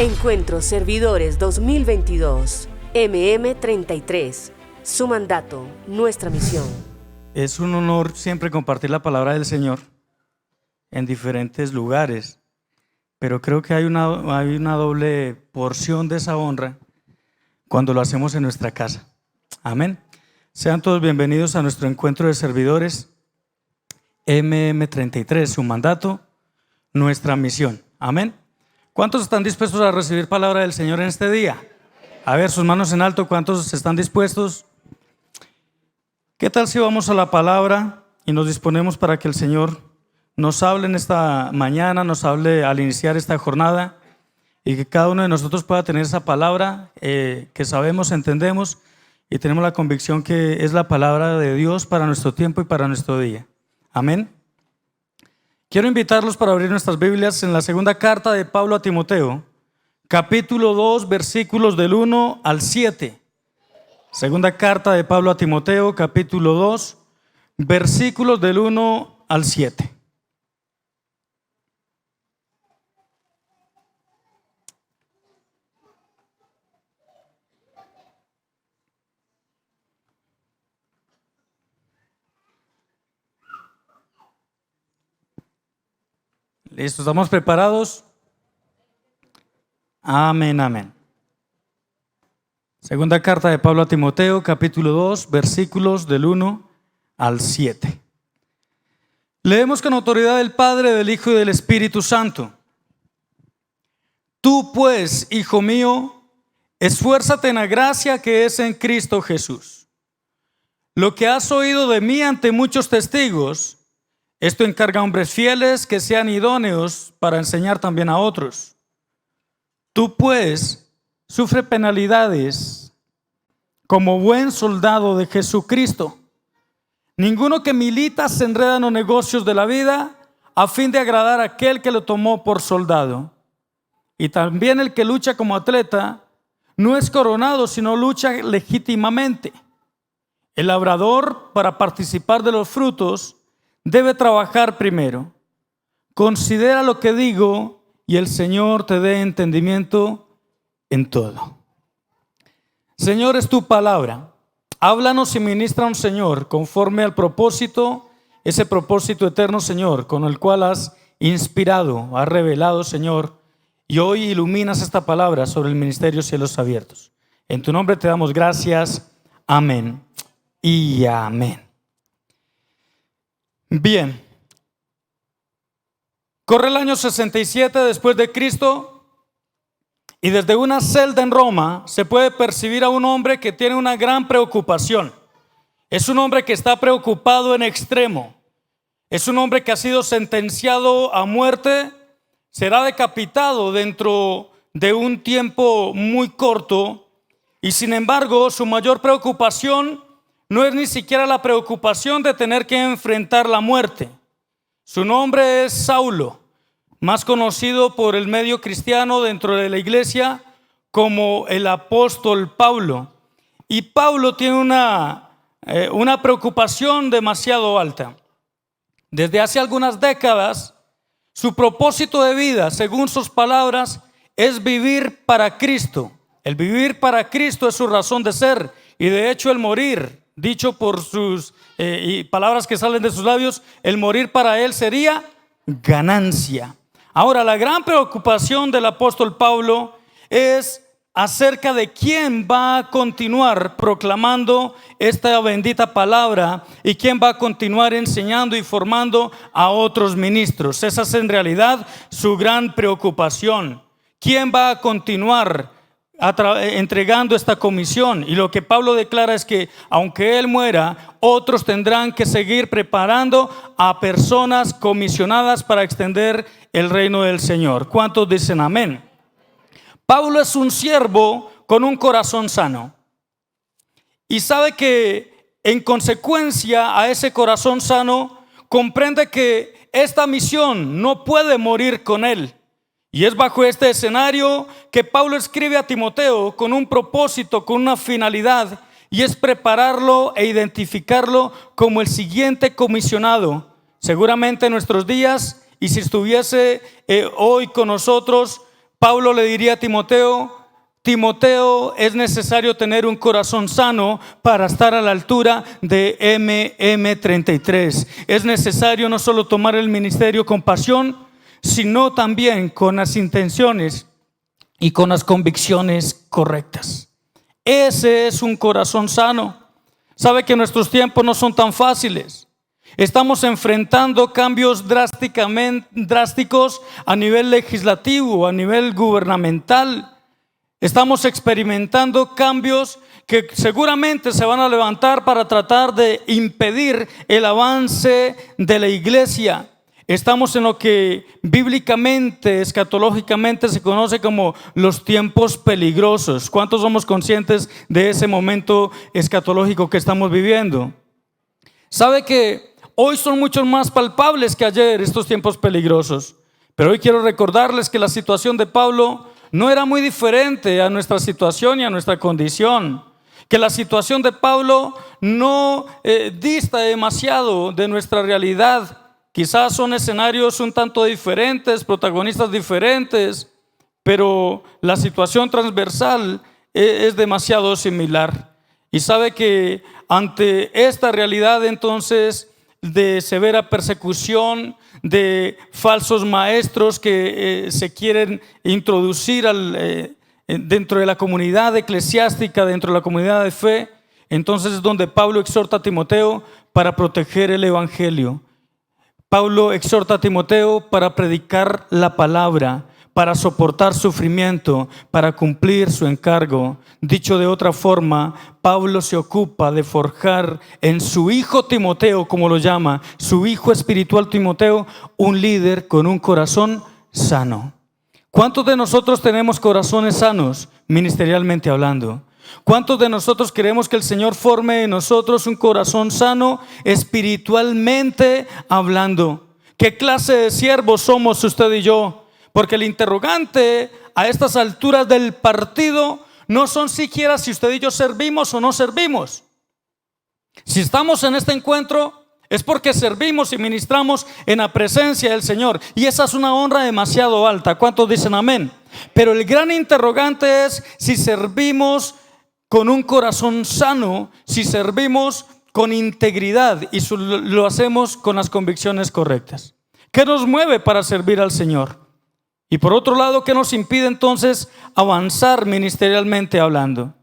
Encuentro Servidores 2022, MM33. Su mandato, nuestra misión. Es un honor siempre compartir la palabra del Señor en diferentes lugares, pero creo que hay una doble porción de esa honra cuando lo hacemos en nuestra casa. Amén. Sean todos bienvenidos a nuestro encuentro de servidores MM33, su mandato, nuestra misión. Amén. ¿Cuántos están dispuestos a recibir palabra del Señor en este día? A ver, sus manos en alto, ¿cuántos están dispuestos? ¿Qué tal si vamos a la palabra y nos disponemos para que el Señor nos hable en esta mañana, nos hable al iniciar esta jornada y que cada uno de nosotros pueda tener esa palabra que sabemos, entendemos y tenemos la convicción que es la palabra de Dios para nuestro tiempo y para nuestro día? Amén. Quiero invitarlos para abrir nuestras Biblias en la segunda carta de Pablo a Timoteo, capítulo 2, versículos del 1 al 7. Segunda carta de Pablo a Timoteo, capítulo 2, versículos del 1 al 7. ¿Listo? ¿Estamos preparados? Amén, amén. Segunda carta de Pablo a Timoteo, capítulo 2, versículos del 1 al 7. Leemos con autoridad del Padre, del Hijo y del Espíritu Santo. Tú pues, hijo mío, esfuérzate en la gracia que es en Cristo Jesús. Lo que has oído de mí ante muchos testigos, esto encarga a hombres fieles que sean idóneos para enseñar también a otros. Tú pues sufre penalidades como buen soldado de Jesucristo. Ninguno que milita se enreda en los negocios de la vida a fin de agradar a aquel que lo tomó por soldado. Y también el que lucha como atleta no es coronado, sino lucha legítimamente. El labrador, para participar de los frutos, debe trabajar primero. Considera lo que digo y el Señor te dé entendimiento en todo. Señor, es tu palabra. Háblanos y ministra, Señor, conforme al propósito, ese propósito eterno, Señor, con el cual has inspirado, has revelado, Señor, y hoy iluminas esta palabra sobre el ministerio Cielos Abiertos. En tu nombre te damos gracias. Amén y amén. Bien, corre el año 67 después de Cristo y desde una celda en Roma se puede percibir a un hombre que tiene una gran preocupación. Es un hombre que está preocupado en extremo. Es un hombre que ha sido sentenciado a muerte, será decapitado dentro de un tiempo muy corto y sin embargo su mayor preocupación no es ni siquiera la preocupación de tener que enfrentar la muerte. Su nombre es Saulo, más conocido por el medio cristiano dentro de la iglesia como el apóstol Pablo. Y Pablo tiene una preocupación demasiado alta. Desde hace algunas décadas, su propósito de vida, según sus palabras, es vivir para Cristo. El vivir para Cristo es su razón de ser y de hecho el morir, dicho por sus palabras que salen de sus labios, el morir para él sería ganancia. Ahora, la gran preocupación del apóstol Pablo es acerca de quién va a continuar proclamando esta bendita palabra y quién va a continuar enseñando y formando a otros ministros. Esa es en realidad su gran preocupación. ¿Quién va a continuar entregando esta comisión? Y lo que Pablo declara es que aunque él muera, otros tendrán que seguir preparando a personas comisionadas para extender el reino del Señor. ¿Cuántos dicen amén? Pablo es un siervo con un corazón sano y sabe que en consecuencia a ese corazón sano comprende que esta misión no puede morir con él. Y es bajo este escenario que Pablo escribe a Timoteo con un propósito, con una finalidad, y es prepararlo e identificarlo como el siguiente comisionado. Seguramente en nuestros días, y si estuviese hoy con nosotros, Pablo le diría a Timoteo: Timoteo, es necesario tener un corazón sano para estar a la altura de MM33. Es necesario no solo tomar el ministerio con pasión, sino también con las intenciones y con las convicciones correctas. Ese es un corazón sano. Sabe que nuestros tiempos no son tan fáciles. Estamos enfrentando cambios drásticos a nivel legislativo, a nivel gubernamental. Estamos experimentando cambios que seguramente se van a levantar para tratar de impedir el avance de la iglesia. Estamos en lo que bíblicamente, escatológicamente se conoce como los tiempos peligrosos. ¿Cuántos somos conscientes de ese momento escatológico que estamos viviendo? ¿Sabe que hoy son mucho más palpables que ayer estos tiempos peligrosos? Pero hoy quiero recordarles que la situación de Pablo no era muy diferente a nuestra situación y a nuestra condición. Que la situación de Pablo no dista demasiado de nuestra realidad. Quizás son escenarios un tanto diferentes, protagonistas diferentes, pero la situación transversal es demasiado similar. Y sabe que ante esta realidad entonces de severa persecución, de falsos maestros que se quieren introducir dentro de la comunidad eclesiástica, dentro de la comunidad de fe, entonces es donde Pablo exhorta a Timoteo para proteger el evangelio. Pablo exhorta a Timoteo para predicar la palabra, para soportar sufrimiento, para cumplir su encargo. Dicho de otra forma, Pablo se ocupa de forjar en su hijo Timoteo, como lo llama, su hijo espiritual Timoteo, un líder con un corazón sano. ¿Cuántos de nosotros tenemos corazones sanos, ministerialmente hablando? ¿Cuántos de nosotros queremos que el Señor forme en nosotros un corazón sano, espiritualmente hablando? ¿Qué clase de siervos somos usted y yo? Porque el interrogante a estas alturas del partido no son siquiera si usted y yo servimos o no servimos. Si estamos en este encuentro es porque servimos y ministramos en la presencia del Señor, y esa es una honra demasiado alta. ¿Cuántos dicen amén? Pero el gran interrogante es si servimos con un corazón sano, si servimos con integridad y lo hacemos con las convicciones correctas. ¿Qué nos mueve para servir al Señor? Y por otro lado, ¿qué nos impide entonces avanzar ministerialmente hablando?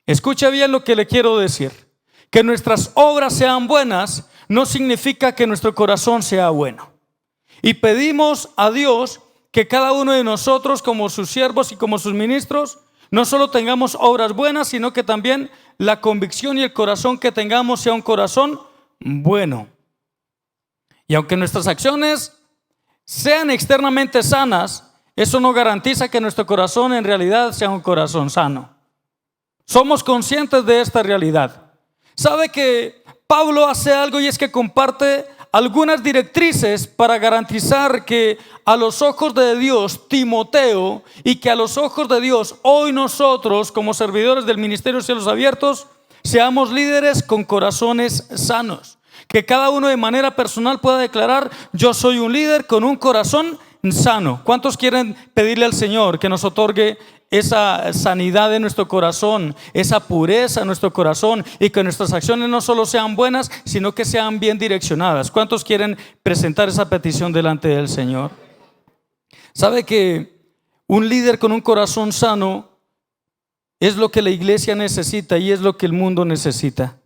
Escuche bien lo que le quiero decir. Que nuestras obras sean buenas no significa que nuestro corazón sea bueno. Y pedimos a Dios que cada uno de nosotros, como sus siervos y como sus ministros, no solo tengamos obras buenas, sino que también la convicción y el corazón que tengamos sea un corazón bueno. Y aunque nuestras acciones sean externamente sanas, eso no garantiza que nuestro corazón en realidad sea un corazón sano. Somos conscientes de esta realidad. ¿Sabe que Pablo hace algo, y es que comparte algunas directrices para garantizar que a los ojos de Dios, Timoteo, y que a los ojos de Dios, hoy nosotros como servidores del Ministerio de Cielos Abiertos, seamos líderes con corazones sanos? Que cada uno de manera personal pueda declarar: yo soy un líder con un corazón sano. ¿Cuántos quieren pedirle al Señor que nos otorgue esa sanidad de nuestro corazón, esa pureza en nuestro corazón, y que nuestras acciones no solo sean buenas, sino que sean bien direccionadas? ¿Cuántos quieren presentar esa petición delante del Señor? ¿Sabe que un líder con un corazón sano es lo que la iglesia necesita y es lo que el mundo necesita?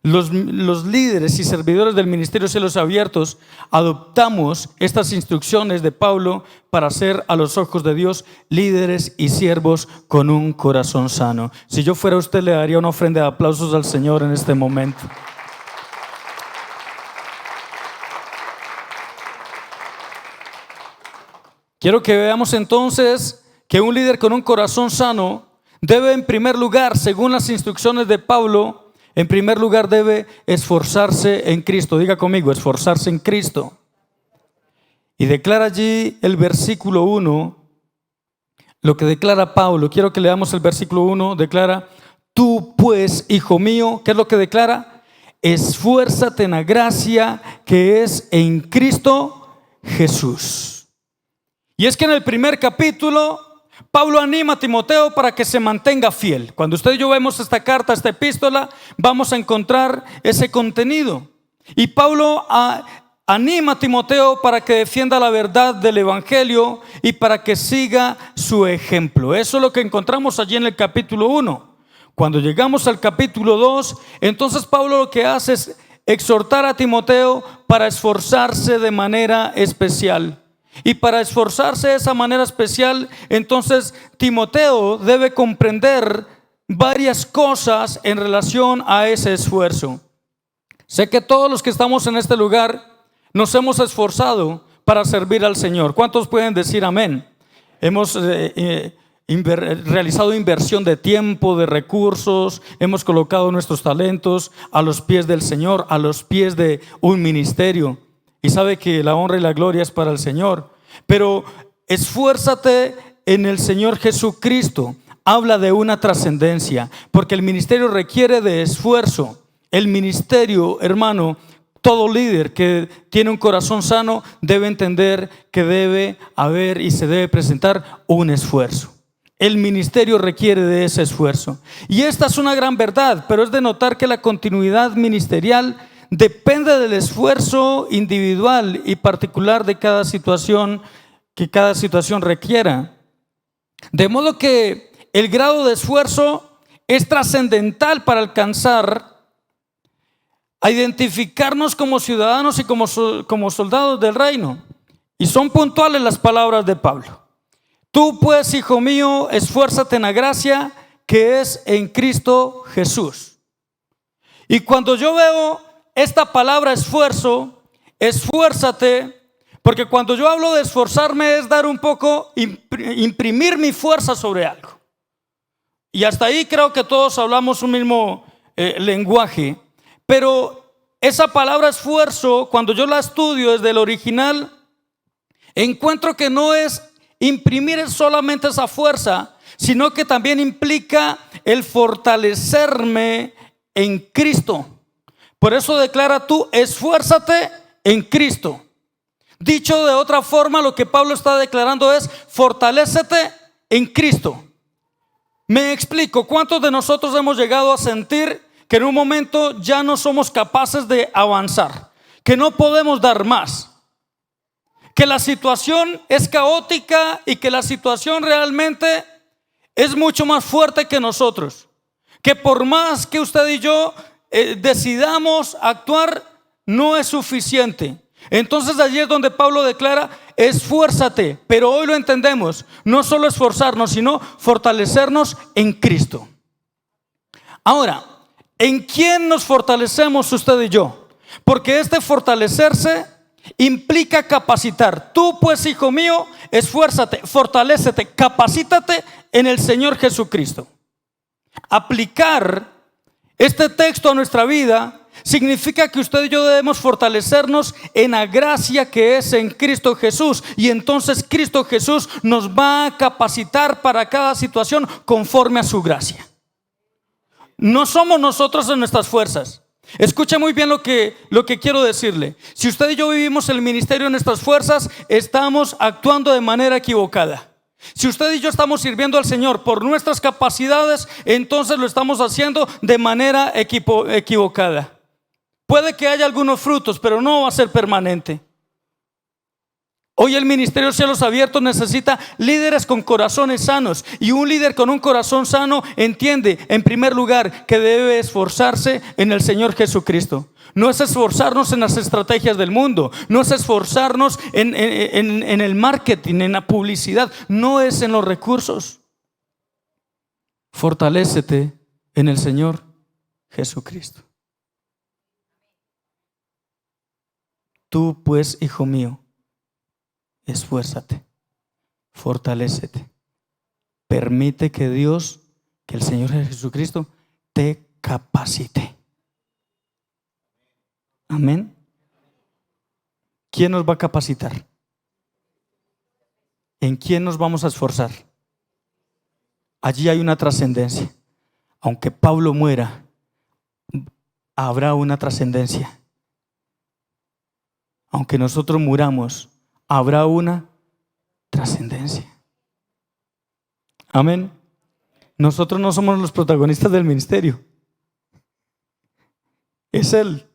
Los líderes y servidores del Ministerio de Cielos Abiertos adoptamos estas instrucciones de Pablo para ser a los ojos de Dios líderes y siervos con un corazón sano. Si yo fuera usted, le daría una ofrenda de aplausos al Señor en este momento. Quiero que veamos entonces que un líder con un corazón sano debe, en primer lugar, según las instrucciones de Pablo, en primer lugar debe esforzarse en Cristo. Diga conmigo: esforzarse en Cristo. Y declara allí el versículo 1, lo que declara Pablo. Quiero que leamos el versículo 1. Declara: tú pues, hijo mío, ¿qué es lo que declara? Esfuérzate en la gracia que es en Cristo Jesús. Y es que en el primer capítulo Pablo anima a Timoteo para que se mantenga fiel. Cuando usted y yo vemos esta carta, esta epístola, vamos a encontrar ese contenido. Y Pablo anima a Timoteo para que defienda la verdad del evangelio y para que siga su ejemplo. Eso es lo que encontramos allí en el capítulo 1. Cuando llegamos al capítulo 2, entonces Pablo lo que hace es exhortar a Timoteo para esforzarse de manera especial. Y para esforzarse de esa manera especial, entonces Timoteo debe comprender varias cosas en relación a ese esfuerzo. Sé que todos los que estamos en este lugar nos hemos esforzado para servir al Señor. ¿Cuántos pueden decir amén? Hemos realizado inversión de tiempo, de recursos, hemos colocado nuestros talentos a los pies del Señor, a los pies de un ministerio. Y sabe que la honra y la gloria es para el Señor. Pero esfuérzate en el Señor Jesucristo. Habla de una trascendencia, porque el ministerio requiere de esfuerzo. El ministerio, hermano, todo líder que tiene un corazón sano debe entender que debe haber y se debe presentar un esfuerzo. El ministerio requiere de ese esfuerzo. Y esta es una gran verdad, pero es de notar que la continuidad ministerial depende del esfuerzo individual y particular de cada situación que cada situación requiera. De modo que el grado de esfuerzo es trascendental para alcanzar a identificarnos como ciudadanos y como soldados del reino. Y son puntuales las palabras de Pablo. Tú pues, hijo mío, esfuérzate en la gracia que es en Cristo Jesús. Y cuando yo veo esta palabra esfuerzo, esfuérzate, porque cuando yo hablo de esforzarme es dar un poco, imprimir mi fuerza sobre algo. Y hasta ahí creo que todos hablamos un mismo lenguaje. Pero esa palabra esfuerzo, cuando yo la estudio desde el original, encuentro que no es imprimir solamente esa fuerza, sino que también implica el fortalecerme en Cristo. Por eso declara tú, esfuérzate en Cristo. Dicho de otra forma, lo que Pablo está declarando es, fortalécete en Cristo. Me explico, ¿cuántos de nosotros hemos llegado a sentir que en un momento ya no somos capaces de avanzar, que no podemos dar más, que la situación es caótica y que la situación realmente es mucho más fuerte que nosotros, que por más que usted y yo decidamos actuar, no es suficiente? Entonces allí es donde Pablo declara, esfuérzate, pero hoy lo entendemos, no solo esforzarnos, sino fortalecernos en Cristo. Ahora, ¿en quién nos fortalecemos usted y yo? Porque este fortalecerse implica capacitar. Tú pues, hijo mío, esfuérzate, fortalécete, capacítate en el Señor Jesucristo. Aplicar este texto a nuestra vida significa que usted y yo debemos fortalecernos en la gracia que es en Cristo Jesús. Y entonces Cristo Jesús nos va a capacitar para cada situación conforme a su gracia. No somos nosotros en nuestras fuerzas. Escuche muy bien lo que quiero decirle. Si usted y yo vivimos el ministerio en nuestras fuerzas, estamos actuando de manera equivocada. Si usted y yo estamos sirviendo al Señor por nuestras capacidades, entonces lo estamos haciendo de manera equivocada. Puede que haya algunos frutos, pero no va a ser permanente. Hoy el Ministerio de Cielos Abiertos necesita líderes con corazones sanos. Y un líder con un corazón sano entiende, en primer lugar, que debe esforzarse en el Señor Jesucristo. No es esforzarnos en las estrategias del mundo. No es esforzarnos en el marketing, en la publicidad. No es en los recursos. Fortalécete en el Señor Jesucristo. Tú pues, hijo mío, esfuérzate, fortalécete. Permite que Dios, que el Señor Jesucristo te capacite. Amén. ¿Quién nos va a capacitar? ¿En quién nos vamos a esforzar? Allí hay una trascendencia. Aunque Pablo muera, habrá una trascendencia. Aunque nosotros muramos, habrá una trascendencia. Amén. Nosotros no somos los protagonistas del ministerio. Es Él.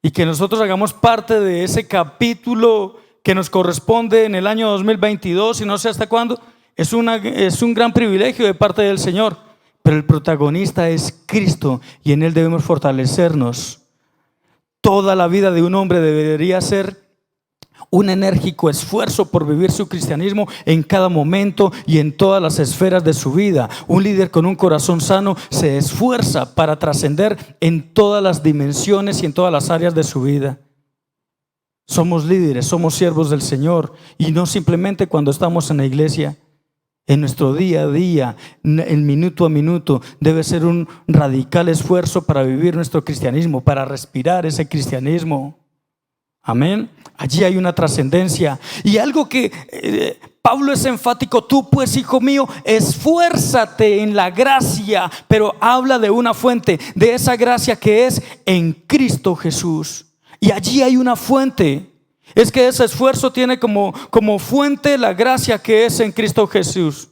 Y que nosotros hagamos parte de ese capítulo que nos corresponde en el año 2022 y no sé hasta cuándo, es un gran privilegio de parte del Señor. Pero el protagonista es Cristo y en Él debemos fortalecernos. Toda la vida de un hombre debería ser un enérgico esfuerzo por vivir su cristianismo en cada momento y en todas las esferas de su vida. Un líder con un corazón sano se esfuerza para trascender en todas las dimensiones y en todas las áreas de su vida. Somos líderes, somos siervos del Señor y no simplemente cuando estamos en la iglesia. En nuestro día a día, en minuto a minuto, debe ser un radical esfuerzo para vivir nuestro cristianismo, para respirar ese cristianismo. Amén. Allí hay una trascendencia. Y algo que Pablo es enfático: tú pues, hijo mío, esfuérzate en la gracia. Pero habla de una fuente, de esa gracia que es en Cristo Jesús. Y allí hay una fuente. Es que ese esfuerzo tiene como fuente la gracia que es en Cristo Jesús.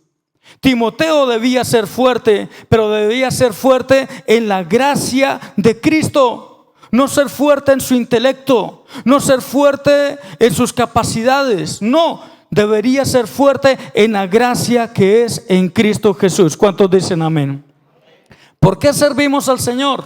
Timoteo debía ser fuerte, pero debía ser fuerte en la gracia de Cristo. No ser fuerte en su intelecto, no ser fuerte en sus capacidades. No, debería ser fuerte en la gracia que es en Cristo Jesús. ¿Cuántos dicen amén? ¿Por qué servimos al Señor?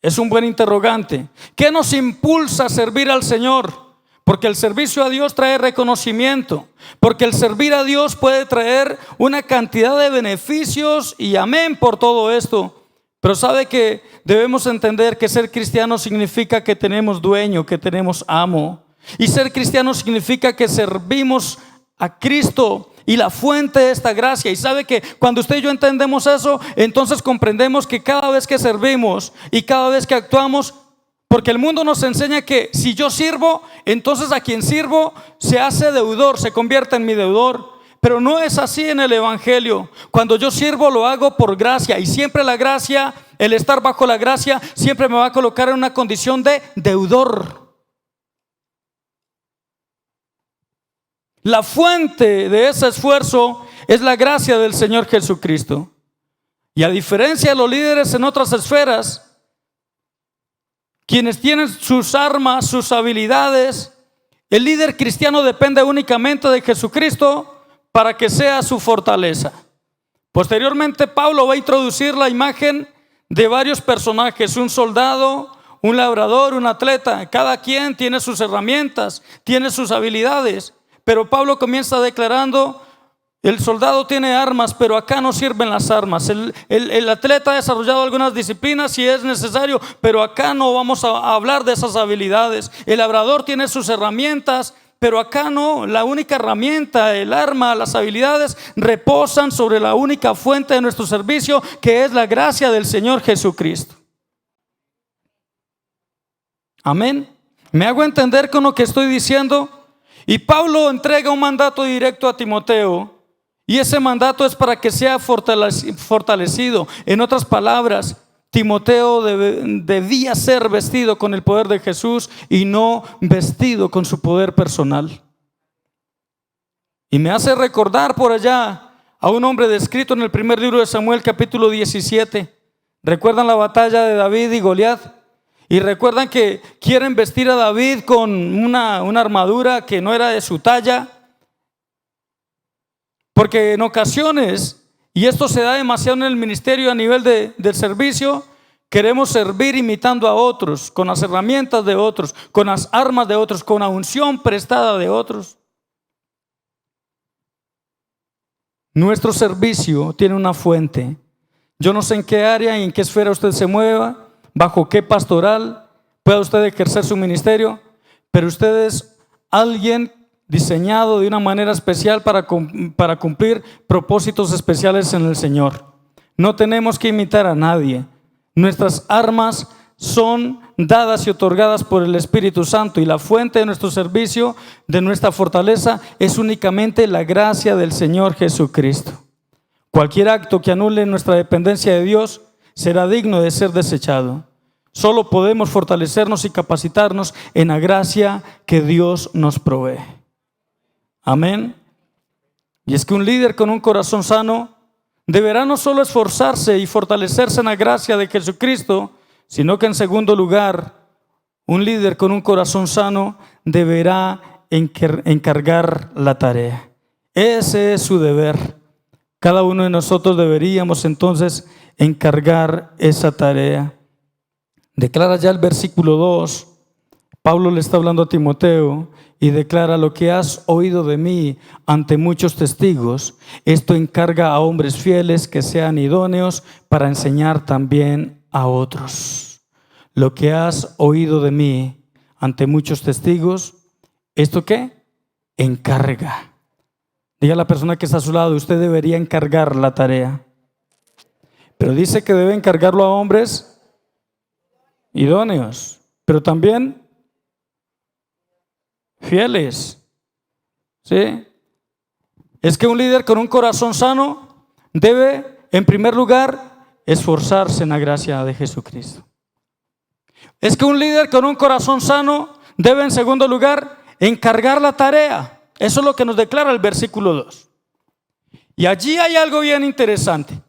Es un buen interrogante. ¿Qué nos impulsa a servir al Señor? Porque el servicio a Dios trae reconocimiento, porque el servir a Dios puede traer una cantidad de beneficios y amén por todo esto. Pero sabe que debemos entender que ser cristiano significa que tenemos dueño, que tenemos amo. Y ser cristiano significa que servimos a Cristo y la fuente de esta gracia. Y sabe que cuando usted y yo entendemos eso, entonces comprendemos que cada vez que servimos y cada vez que actuamos, porque el mundo nos enseña que si yo sirvo, entonces a quien sirvo se hace deudor, se convierte en mi deudor. Pero no es así en el Evangelio. Cuando yo sirvo lo hago por gracia. Y siempre la gracia, el estar bajo la gracia, siempre me va a colocar en una condición de deudor. La fuente de ese esfuerzo es la gracia del Señor Jesucristo. Y a diferencia de los líderes en otras esferas, quienes tienen sus armas, sus habilidades, el líder cristiano depende únicamente de Jesucristo para que sea su fortaleza. Posteriormente Pablo va a introducir la imagen de varios personajes: un soldado, un labrador, un atleta. Cada quien tiene sus herramientas, tiene sus habilidades. Pero Pablo comienza declarando: el soldado tiene armas, pero acá no sirven las armas. El atleta ha desarrollado algunas disciplinas si es necesario, pero acá no vamos a hablar de esas habilidades. El labrador tiene sus herramientas, pero acá no. La única herramienta, el arma, las habilidades reposan sobre la única fuente de nuestro servicio, que es la gracia del Señor Jesucristo. Amén. ¿Me hago entender con lo que estoy diciendo? Y Pablo entrega un mandato directo a Timoteo. Y ese mandato es para que sea fortalecido. En otras palabras, Timoteo debía ser vestido con el poder de Jesús y no vestido con su poder personal. Y me hace recordar por allá a un hombre descrito en el primer libro de Samuel, capítulo 17. ¿Recuerdan la batalla de David y Goliat? Y recuerdan que quieren vestir a David con una armadura que no era de su talla. Porque en ocasiones, y esto se da demasiado en el ministerio a nivel del servicio, queremos servir imitando a otros, con las herramientas de otros, con las armas de otros, con la unción prestada de otros. Nuestro servicio tiene una fuente. Yo no sé en qué área y en qué esfera usted se mueva, bajo qué pastoral pueda usted ejercer su ministerio, pero usted es alguien diseñado de una manera especial para cumplir propósitos especiales en el Señor. No tenemos que imitar a nadie. Nuestras armas son dadas y otorgadas por el Espíritu Santo, y la fuente de nuestro servicio, de nuestra fortaleza, es únicamente la gracia del Señor Jesucristo. Cualquier acto que anule nuestra dependencia de Dios será digno de ser desechado. Solo podemos fortalecernos y capacitarnos en la gracia que Dios nos provee. Amén. Y es que un líder con un corazón sano deberá no solo esforzarse y fortalecerse en la gracia de Jesucristo, sino que en segundo lugar, un líder con un corazón sano deberá encargar la tarea. Ese es su deber. Cada uno de nosotros deberíamos entonces encargar esa tarea. Declara ya el versículo 2. Pablo le está hablando a Timoteo y declara: lo que has oído de mí ante muchos testigos, esto encarga a hombres fieles que sean idóneos para enseñar también a otros. Lo que has oído de mí ante muchos testigos, ¿esto qué? Encarga. Diga a la persona que está a su lado: usted debería encargar la tarea. Pero dice que debe encargarlo a hombres idóneos, pero también fieles. ¿Sí? Es que un líder con un corazón sano debe, en primer lugar, esforzarse en la gracia de Jesucristo. Es que un líder con un corazón sano debe, en segundo lugar, encargar la tarea. Eso es lo que nos declara el versículo 2. Y allí hay algo bien interesante,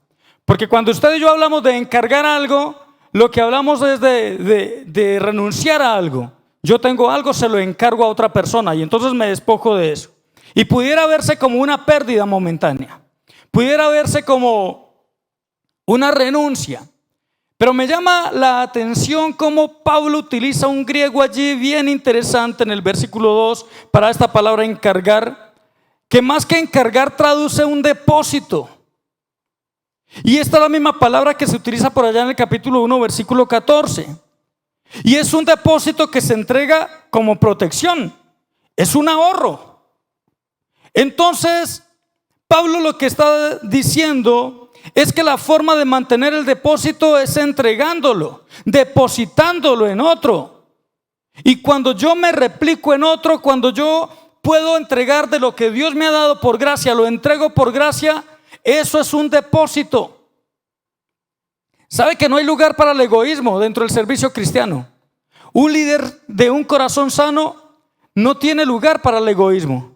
porque cuando usted y yo hablamos de encargar algo, lo que hablamos es de renunciar a algo. Yo tengo algo, se lo encargo a otra persona y entonces me despojo de eso. Y pudiera verse como una pérdida momentánea, pudiera verse como una renuncia. Pero me llama la atención cómo Pablo utiliza un griego allí bien interesante en el versículo 2 para esta palabra encargar, que más que encargar traduce un depósito. Y esta es la misma palabra que se utiliza por allá en el capítulo 1, versículo 14. Y es un depósito que se entrega como protección, es un ahorro. Entonces, Pablo lo que está diciendo es que la forma de mantener el depósito es entregándolo, depositándolo en otro. Y cuando yo me replico en otro, cuando yo puedo entregar de lo que Dios me ha dado por gracia, lo entrego por gracia, eso es un depósito. ¿Sabe que no hay lugar para el egoísmo dentro del servicio cristiano? Un líder de un corazón sano no tiene lugar para el egoísmo.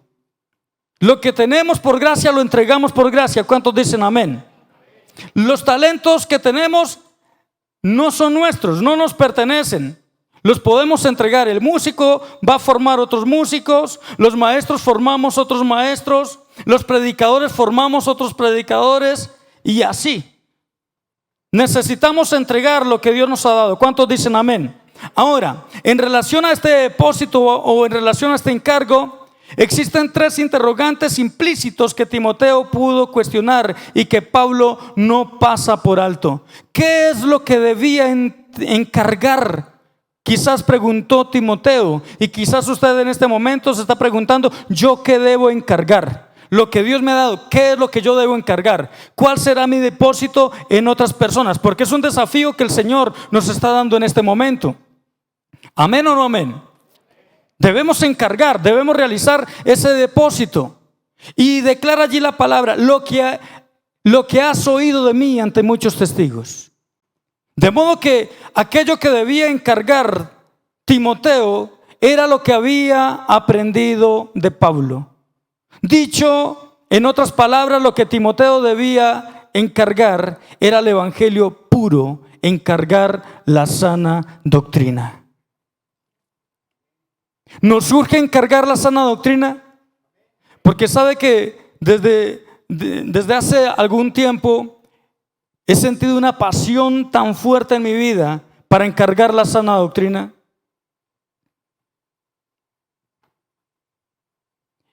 Lo que tenemos por gracia lo entregamos por gracia. ¿Cuántos dicen amén? Los talentos que tenemos no son nuestros, no nos pertenecen. Los podemos entregar. El músico va a formar otros músicos, los maestros formamos otros maestros, los predicadores formamos otros predicadores y así. Necesitamos entregar lo que Dios nos ha dado. ¿Cuántos dicen amén? Ahora, en relación a este depósito o en relación a este encargo, existen tres interrogantes implícitos que Timoteo pudo cuestionar y que Pablo no pasa por alto. ¿Qué es lo que debía encargar? Quizás preguntó Timoteo y quizás usted en este momento se está preguntando: ¿yo qué debo encargar? Lo que Dios me ha dado, ¿qué es lo que yo debo encargar? ¿Cuál será mi depósito en otras personas? Porque es un desafío que el Señor nos está dando en este momento. ¿Amén o no amén? Debemos encargar, debemos realizar ese depósito. Y declara allí la palabra: lo que has oído de mí ante muchos testigos. De modo que aquello que debía encargar Timoteo era lo que había aprendido de Pablo. Dicho en otras palabras, lo que Timoteo debía encargar era el evangelio puro, encargar la sana doctrina. ¿Nos urge encargar la sana doctrina? Porque sabe que desde hace algún tiempo he sentido una pasión tan fuerte en mi vida para encargar la sana doctrina.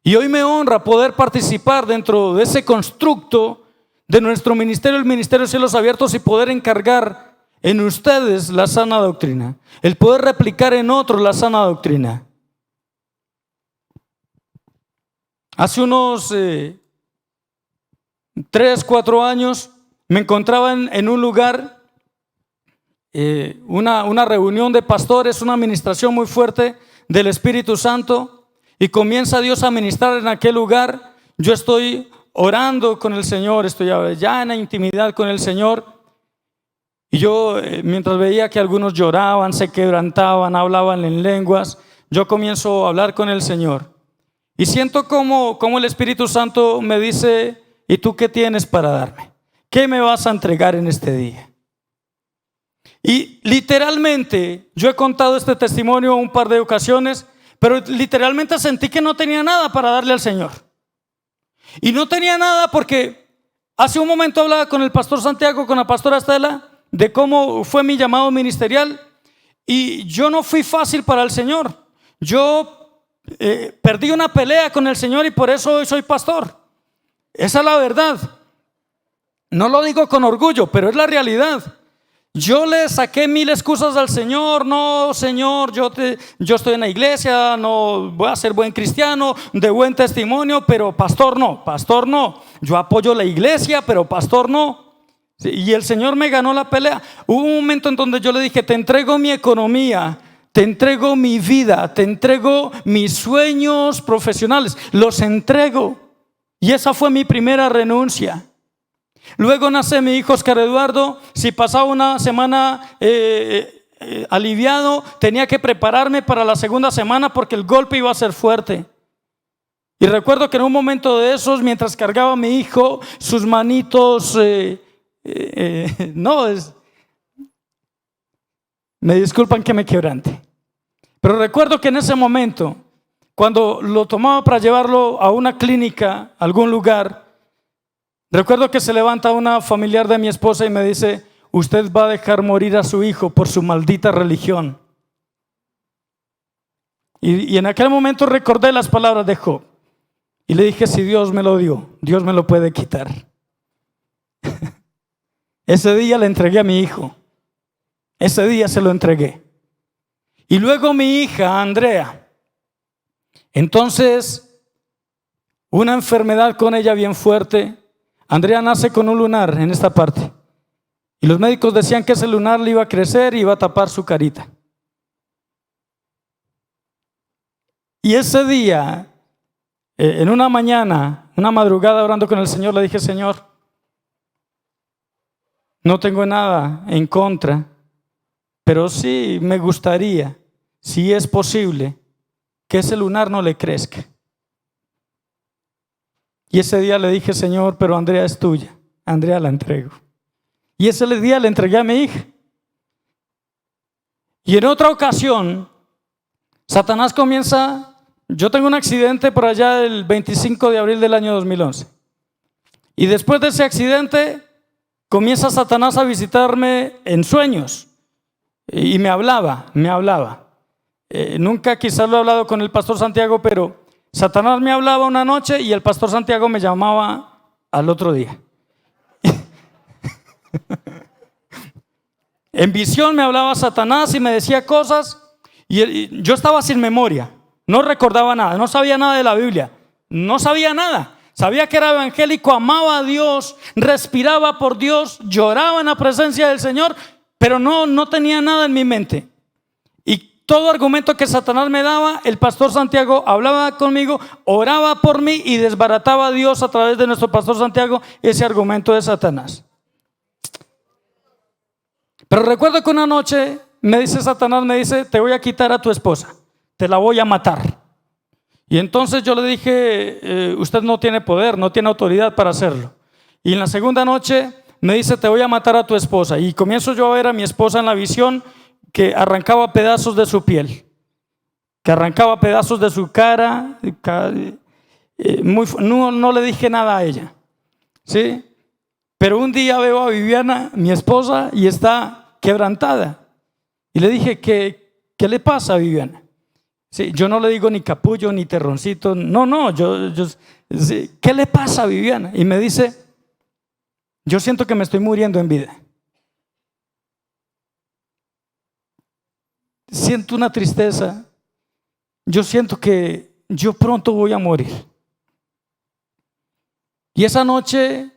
Y hoy me honra poder participar dentro de ese constructo de nuestro ministerio, el Ministerio de Cielos Abiertos, y poder encargar en ustedes la sana doctrina, el poder replicar en otros la sana doctrina. Hace unos 3-4 años me encontraba en un lugar, una reunión de pastores, una administración muy fuerte del Espíritu Santo. Y comienza Dios a ministrar en aquel lugar. Yo estoy orando con el Señor, estoy ya en la intimidad con el Señor. Y yo, mientras veía que algunos lloraban, se quebrantaban, hablaban en lenguas, yo comienzo a hablar con el Señor. Y siento como el Espíritu Santo me dice: ¿y tú qué tienes para darme? ¿Qué me vas a entregar en este día? Y literalmente, yo he contado este testimonio un par de ocasiones, pero literalmente sentí que no tenía nada para darle al Señor. Y no tenía nada porque hace un momento hablaba con el pastor Santiago, con la pastora Estela, de cómo fue mi llamado ministerial. Y yo no fui fácil para el Señor. Yo perdí una pelea con el Señor y por eso hoy soy pastor. Esa es la verdad. No lo digo con orgullo, pero es la realidad. Yo le saqué mil excusas al Señor. No, Señor, yo estoy en la iglesia, no voy a ser buen cristiano, de buen testimonio, pero pastor no. Yo apoyo la iglesia, pero pastor no. Y el Señor me ganó la pelea. Hubo un momento en donde yo le dije: te entrego mi economía, te entrego mi vida, te entrego mis sueños profesionales, los entrego. Y esa fue mi primera renuncia. Luego nace mi hijo Oscar Eduardo. Si pasaba una semana aliviado, tenía que prepararme para la segunda semana porque el golpe iba a ser fuerte. Y recuerdo que en un momento de esos, mientras cargaba a mi hijo, sus manitos, me disculpan que me quebrante, pero recuerdo que en ese momento, cuando lo tomaba para llevarlo a una clínica, a algún lugar, recuerdo que se levanta una familiar de mi esposa y me dice: usted va a dejar morir a su hijo por su maldita religión. Y en aquel momento recordé las palabras de Job y le dije: si Dios me lo dio, Dios me lo puede quitar. Ese día le entregué a mi hijo. Ese día se lo entregué. Y luego mi hija Andrea. Entonces, una enfermedad con ella bien fuerte. Andrea nace con un lunar en esta parte. Y los médicos decían que ese lunar le iba a crecer y iba a tapar su carita. Y ese día, en una mañana, una madrugada orando con el Señor, le dije: Señor, no tengo nada en contra, pero sí me gustaría, si es posible, que ese lunar no le crezca. Y ese día le dije: Señor, pero Andrea es tuya, Andrea la entrego. Y ese día le entregué a mi hija. Y en otra ocasión, Satanás comienza. Yo tengo un accidente por allá el 25 de abril del año 2011. Y después de ese accidente, comienza Satanás a visitarme en sueños. Y me hablaba. Nunca quizás lo he hablado con el pastor Santiago, pero Satanás me hablaba una noche y el pastor Santiago me llamaba al otro día. En visión me hablaba Satanás y me decía cosas y yo estaba sin memoria, no recordaba nada, no sabía nada de la Biblia, no sabía nada. Sabía que era evangélico, amaba a Dios, respiraba por Dios, lloraba en la presencia del Señor, pero no tenía nada en mi mente. Y todo argumento que Satanás me daba, el pastor Santiago hablaba conmigo, oraba por mí y desbarataba a Dios a través de nuestro pastor Santiago ese argumento de Satanás. Pero recuerdo que una noche me dice Satanás, te voy a quitar a tu esposa, te la voy a matar. Y entonces yo le dije, usted no tiene poder, no tiene autoridad para hacerlo. Y en la segunda noche me dice: te voy a matar a tu esposa. Y comienzo yo a ver a mi esposa en la visión que arrancaba pedazos de su piel, que arrancaba pedazos de su cara. No le dije nada a ella, ¿sí? Pero un día veo a Viviana, mi esposa, y está quebrantada. Y le dije: ¿qué le pasa a Viviana? Sí, yo no le digo ni capullo ni terroncito, sí, ¿qué le pasa a Viviana? Y me dice: yo siento que me estoy muriendo en vida. Siento una tristeza. Yo siento que yo pronto voy a morir. Y esa noche,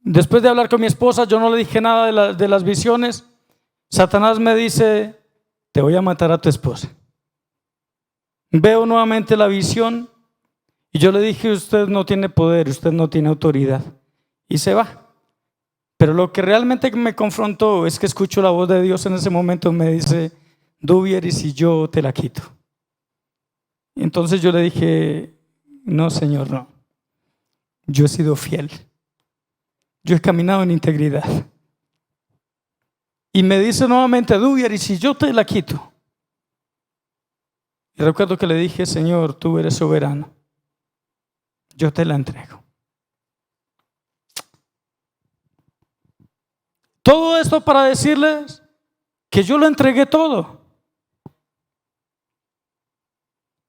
después de hablar con mi esposa, yo no le dije nada de las visiones. Satanás me dice: te voy a matar a tu esposa. Veo nuevamente la visión y yo le dije: usted no tiene poder, usted no tiene autoridad. Y se va. Pero lo que realmente me confrontó es que escucho la voz de Dios en ese momento. Me dice: Dubier, ¿y si yo te la quito? Entonces yo le dije: No, Señor, no. Yo he sido fiel. Yo he caminado en integridad. Y me dice nuevamente, Dubier, ¿y si yo te la quito? Y recuerdo que le dije, Señor, tú eres soberano. Yo te la entrego. Todo esto para decirles que yo lo entregué todo.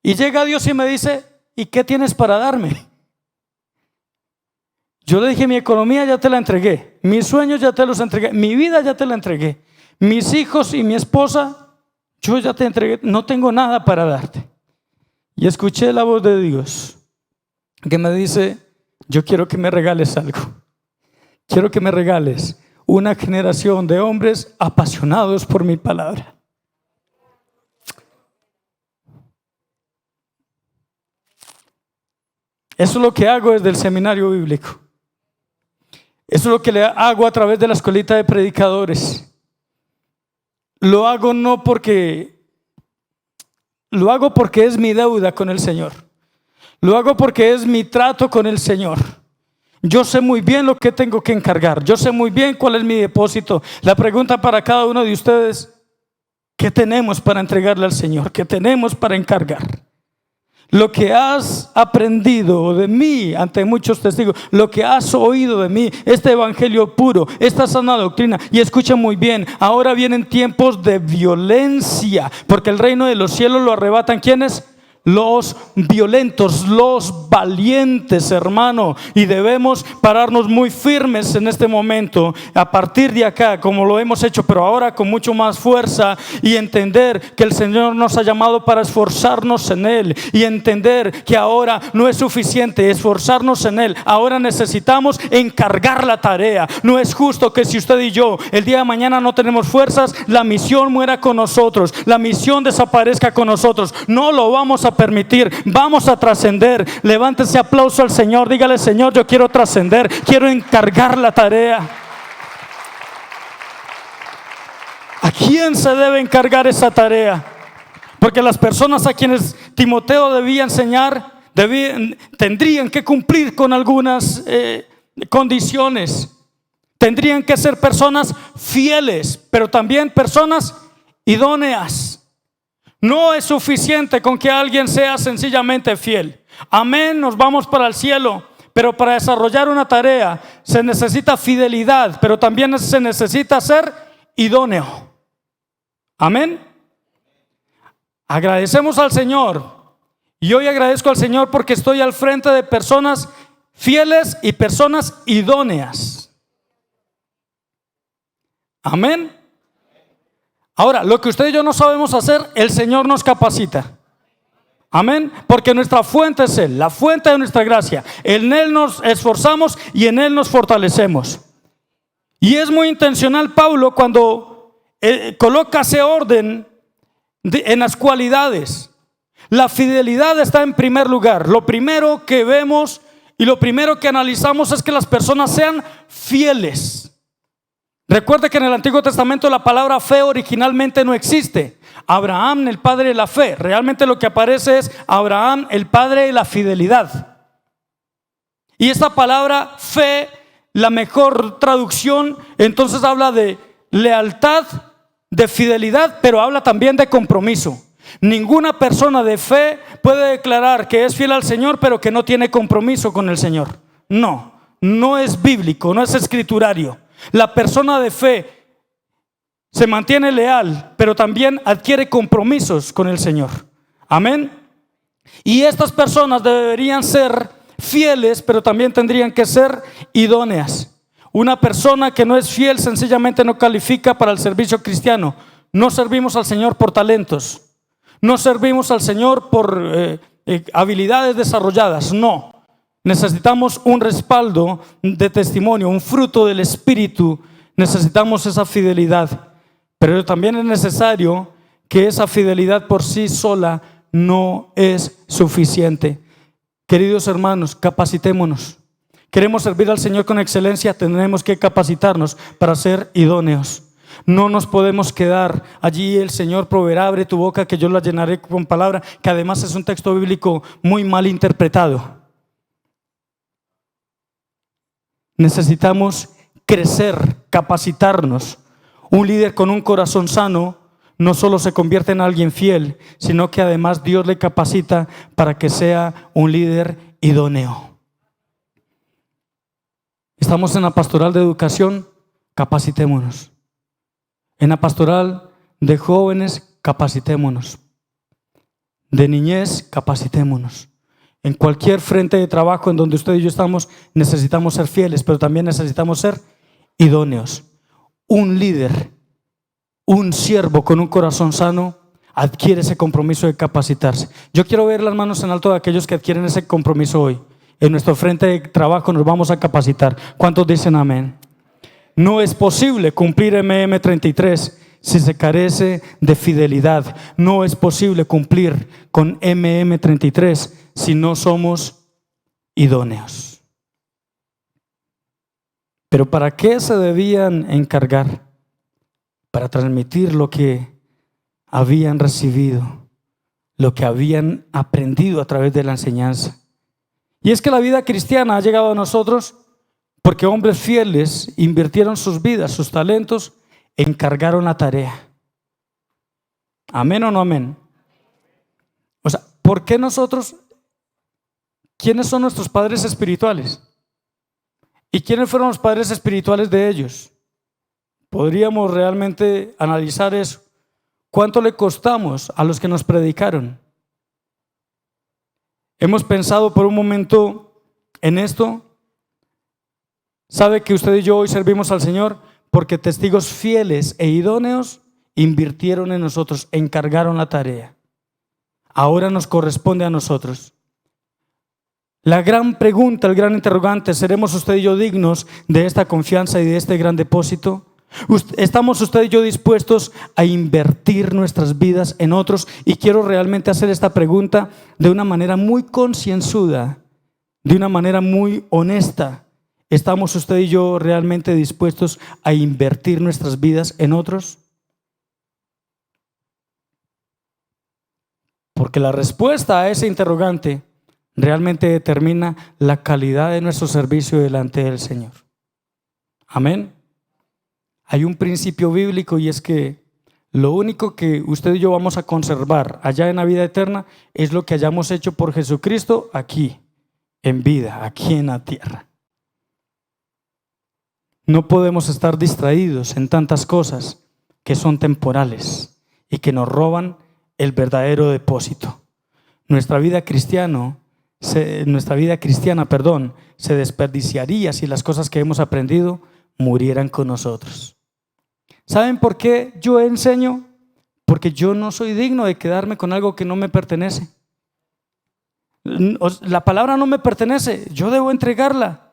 Y llega Dios y me dice, ¿y qué tienes para darme? Yo le dije, mi economía ya te la entregué, mis sueños ya te los entregué, mi vida ya te la entregué, mis hijos y mi esposa, yo ya te entregué, no tengo nada para darte. Y escuché la voz de Dios que me dice, yo quiero que me regales algo. Quiero que me regales una generación de hombres apasionados por mi palabra. Eso es lo que hago desde el seminario bíblico. Eso es lo que le hago a través de la escuelita de predicadores. Lo hago no porque, lo hago porque es mi deuda con el Señor. Lo hago porque es mi trato con el Señor. Yo sé muy bien lo que tengo que encargar. Yo sé muy bien cuál es mi depósito. La pregunta para cada uno de ustedes, ¿qué tenemos para entregarle al Señor? ¿Qué tenemos para encargar? Lo que has aprendido de mí ante muchos testigos, lo que has oído de mí, este evangelio puro, esta sana doctrina. Y escuchen muy bien, ahora vienen tiempos de violencia, porque el reino de los cielos lo arrebatan ¿quiénes? Los violentos, los valientes, hermano. Y debemos pararnos muy firmes en este momento, a partir de acá, como lo hemos hecho, pero ahora con mucho más fuerza, y entender que el Señor nos ha llamado para esforzarnos en Él, y entender que ahora no es suficiente esforzarnos en Él, ahora necesitamos encargar la tarea. No es justo que si usted y yo el día de mañana no tenemos fuerzas, la misión muera con nosotros, la misión desaparezca con nosotros. No lo vamos a permitir, vamos a trascender. Levántese, aplauso al Señor, dígale, Señor, yo quiero trascender, quiero encargar la tarea. ¿A quién se debe encargar esa tarea? Porque las personas a quienes Timoteo debía enseñar tendrían que cumplir con algunas condiciones. Tendrían que ser personas fieles, pero también personas idóneas. No es suficiente con que alguien sea sencillamente fiel. Amén, nos vamos para el cielo, pero para desarrollar una tarea se necesita fidelidad, pero también se necesita ser idóneo. Amén. Agradecemos al Señor, y hoy agradezco al Señor porque estoy al frente de personas fieles y personas idóneas. Amén. Ahora, lo que usted y yo no sabemos hacer, el Señor nos capacita. Amén. Porque nuestra fuente es Él, la fuente de nuestra gracia. En Él nos esforzamos y en Él nos fortalecemos. Y es muy intencional Pablo cuando coloca ese orden en las cualidades. La fidelidad está en primer lugar. Lo primero que vemos y lo primero que analizamos es que las personas sean fieles. Recuerde que en el Antiguo Testamento la palabra fe originalmente no existe. Abraham, el padre de la fe. Realmente lo que aparece es Abraham, el padre de la fidelidad. Y esta palabra fe, la mejor traducción, entonces habla de lealtad, de fidelidad, pero habla también de compromiso. Ninguna persona de fe puede declarar que es fiel al Señor, pero que no tiene compromiso con el Señor. No es bíblico, no es escriturario. La persona de fe se mantiene leal, pero también adquiere compromisos con el Señor. Amén. Y estas personas deberían ser fieles, pero también tendrían que ser idóneas. Una persona que no es fiel sencillamente no califica para el servicio cristiano. No servimos al Señor por talentos, no servimos al Señor por habilidades desarrolladas. No. Necesitamos un respaldo de testimonio, un fruto del Espíritu. Necesitamos esa fidelidad. Pero también es necesario que esa fidelidad por sí sola no es suficiente. Queridos hermanos, capacitémonos. Queremos servir al Señor con excelencia, tendremos que capacitarnos para ser idóneos. No nos podemos quedar allí. El Señor proveerá, abre tu boca que yo la llenaré con palabra, que además es un texto bíblico muy mal interpretado. Necesitamos crecer, capacitarnos. Un líder con un corazón sano no solo se convierte en alguien fiel, sino que además Dios le capacita para que sea un líder idóneo. Estamos en la pastoral de educación, capacitémonos. En la pastoral de jóvenes, capacitémonos. De niñez, capacitémonos. En cualquier frente de trabajo en donde usted y yo estamos, necesitamos ser fieles, pero también necesitamos ser idóneos. Un líder, un siervo con un corazón sano adquiere ese compromiso de capacitarse. Yo quiero ver las manos en alto de aquellos que adquieren ese compromiso hoy. En nuestro frente de trabajo nos vamos a capacitar. ¿Cuántos dicen amén? No es posible cumplir MM33 si se carece de fidelidad. No es posible cumplir con MM33 si no somos idóneos. Pero ¿para qué se debían encargar? Para transmitir lo que habían recibido, lo que habían aprendido a través de la enseñanza. Y es que la vida cristiana ha llegado a nosotros porque hombres fieles invirtieron sus vidas, sus talentos, encargaron la tarea. ¿Amén o no amén? O sea, ¿por qué nosotros? ¿Quiénes son nuestros padres espirituales? ¿Y quiénes fueron los padres espirituales de ellos? Podríamos realmente analizar eso. ¿Cuánto le costamos a los que nos predicaron? Hemos pensado por un momento en esto. ¿Sabe que usted y yo hoy servimos al Señor? Porque testigos fieles e idóneos invirtieron en nosotros, encargaron la tarea. Ahora nos corresponde a nosotros. La gran pregunta, el gran interrogante: ¿seremos usted y yo dignos de esta confianza y de este gran depósito? ¿Estamos usted y yo dispuestos a invertir nuestras vidas en otros? Y quiero realmente hacer esta pregunta de una manera muy concienzuda, de una manera muy honesta. ¿Estamos usted y yo realmente dispuestos a invertir nuestras vidas en otros? Porque la respuesta a ese interrogante realmente determina la calidad de nuestro servicio delante del Señor. Amén. Hay un principio bíblico y es que lo único que usted y yo vamos a conservar allá en la vida eterna es lo que hayamos hecho por Jesucristo aquí, en vida, aquí en la tierra. No podemos estar distraídos en tantas cosas que son temporales y que nos roban el verdadero depósito. Nuestra vida cristiana, se desperdiciaría si las cosas que hemos aprendido murieran con nosotros. ¿Saben por qué yo enseño? Porque yo no soy digno de quedarme con algo que no me pertenece. La palabra no me pertenece, yo debo entregarla.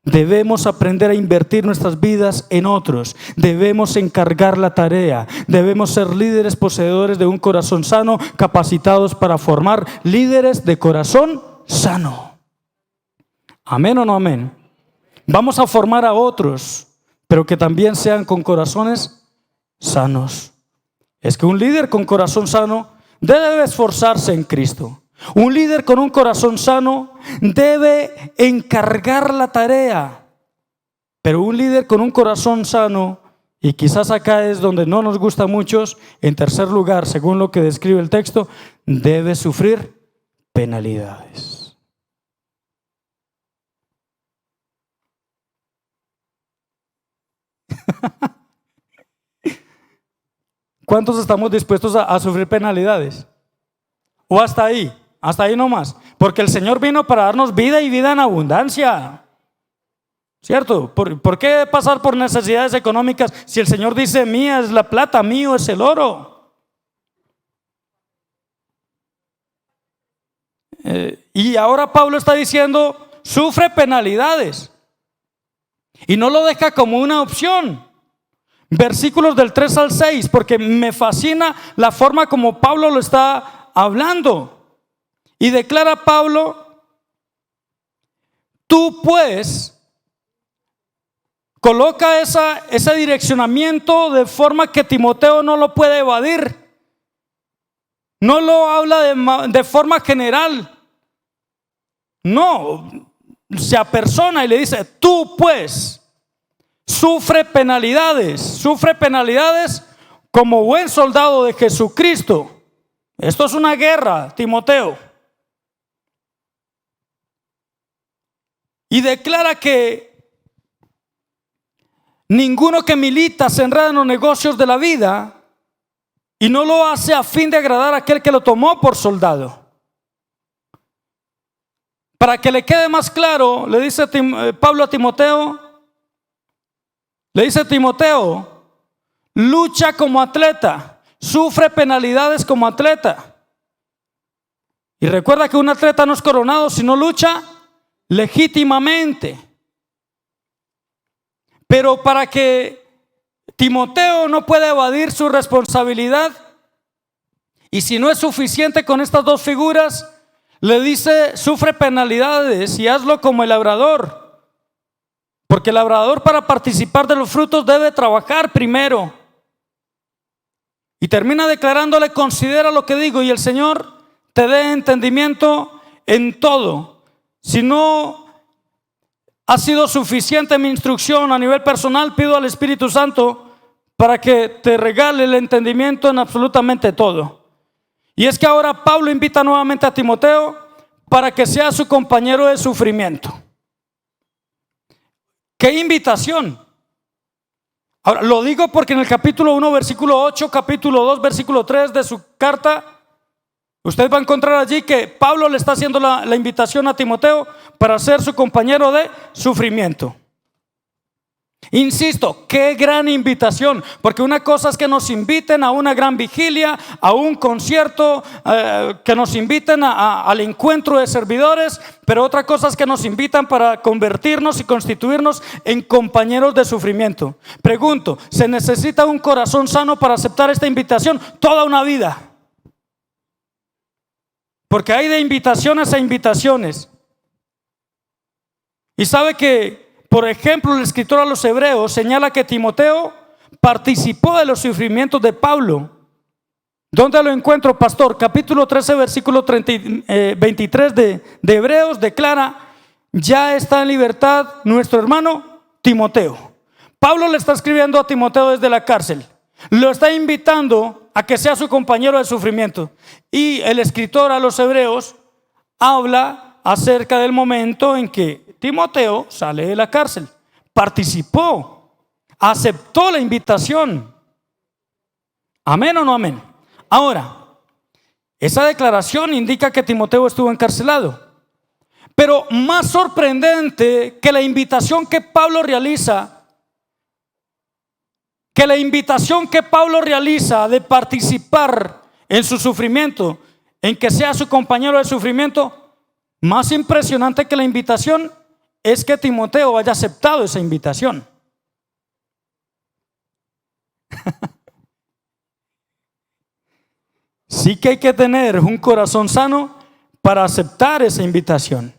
Debemos aprender a invertir nuestras vidas en otros. Debemos encargar la tarea. Debemos ser líderes poseedores de un corazón sano, capacitados para formar líderes de corazón sano. ¿Amén o no amén? Vamos a formar a otros, pero que también sean con corazones sanos. Es que un líder con corazón sano debe esforzarse en Cristo. Un líder con un corazón sano debe encargar la tarea. Pero un líder con un corazón sano, y quizás acá es donde no nos gusta a muchos, en tercer lugar, según lo que describe el texto, debe sufrir penalidades. ¿Cuántos estamos dispuestos a sufrir penalidades? ¿O hasta ahí nomás? Porque el Señor vino para darnos vida y vida en abundancia, ¿cierto? ¿Por qué pasar por necesidades económicas si el Señor dice: mía es la plata, mío es el oro? Y ahora Pablo está diciendo: sufre penalidades. Y no lo deja como una opción. Versículos del 3 al 6, porque me fascina la forma como Pablo lo está hablando. Y declara Pablo: tú pues, coloca ese direccionamiento de forma que Timoteo no lo puede evadir. No lo habla de forma general. No, se apersona y le dice: tú pues sufre penalidades como buen soldado de Jesucristo. Esto es una guerra, Timoteo. Y declara que ninguno que milita se enreda en los negocios de la vida y no lo hace a fin de agradar a aquel que lo tomó por soldado. Para que le quede más claro, le dice Pablo a Timoteo, le dice: Timoteo, lucha como atleta, sufre penalidades como atleta. Y recuerda que un atleta no es coronado si no lucha legítimamente. Pero para que Timoteo no pueda evadir su responsabilidad, y si no es suficiente con estas dos figuras, le dice: sufre penalidades y hazlo como el labrador. Porque el labrador, para participar de los frutos, debe trabajar primero. Y termina declarándole: considera lo que digo y el Señor te dé entendimiento en todo. Si no ha sido suficiente mi instrucción a nivel personal, pido al Espíritu Santo para que te regale el entendimiento en absolutamente todo. Y es que ahora Pablo invita nuevamente a Timoteo para que sea su compañero de sufrimiento. ¡Qué invitación! Ahora, lo digo porque en el capítulo 1, versículo 8, capítulo 2, versículo 3 de su carta, usted va a encontrar allí que Pablo le está haciendo la invitación a Timoteo para ser su compañero de sufrimiento. Insisto, qué gran invitación, porque una cosa es que nos inviten a una gran vigilia, a un concierto, que nos inviten al encuentro de servidores, pero otra cosa es que nos invitan para convertirnos y constituirnos en compañeros de sufrimiento. Pregunto, ¿se necesita un corazón sano para aceptar esta invitación? Toda una vida. Porque hay de invitaciones a invitaciones. Y sabe que, por ejemplo, el escritor a los Hebreos señala que Timoteo participó de los sufrimientos de Pablo. ¿Dónde lo encuentro, pastor? Capítulo 13, versículo 23 de Hebreos declara: ya está en libertad nuestro hermano Timoteo. Pablo le está escribiendo a Timoteo desde la cárcel. Lo está invitando a que sea su compañero de sufrimiento. Y el escritor a los Hebreos habla acerca del momento en que Timoteo sale de la cárcel, participó, aceptó la invitación. ¿Amén o no amén? Ahora, esa declaración indica que Timoteo estuvo encarcelado. Pero más sorprendente que la invitación que Pablo realiza, de participar en su sufrimiento, en que sea su compañero de sufrimiento, más impresionante que la invitación es que Timoteo haya aceptado esa invitación. Sí que hay que tener un corazón sano para aceptar esa invitación.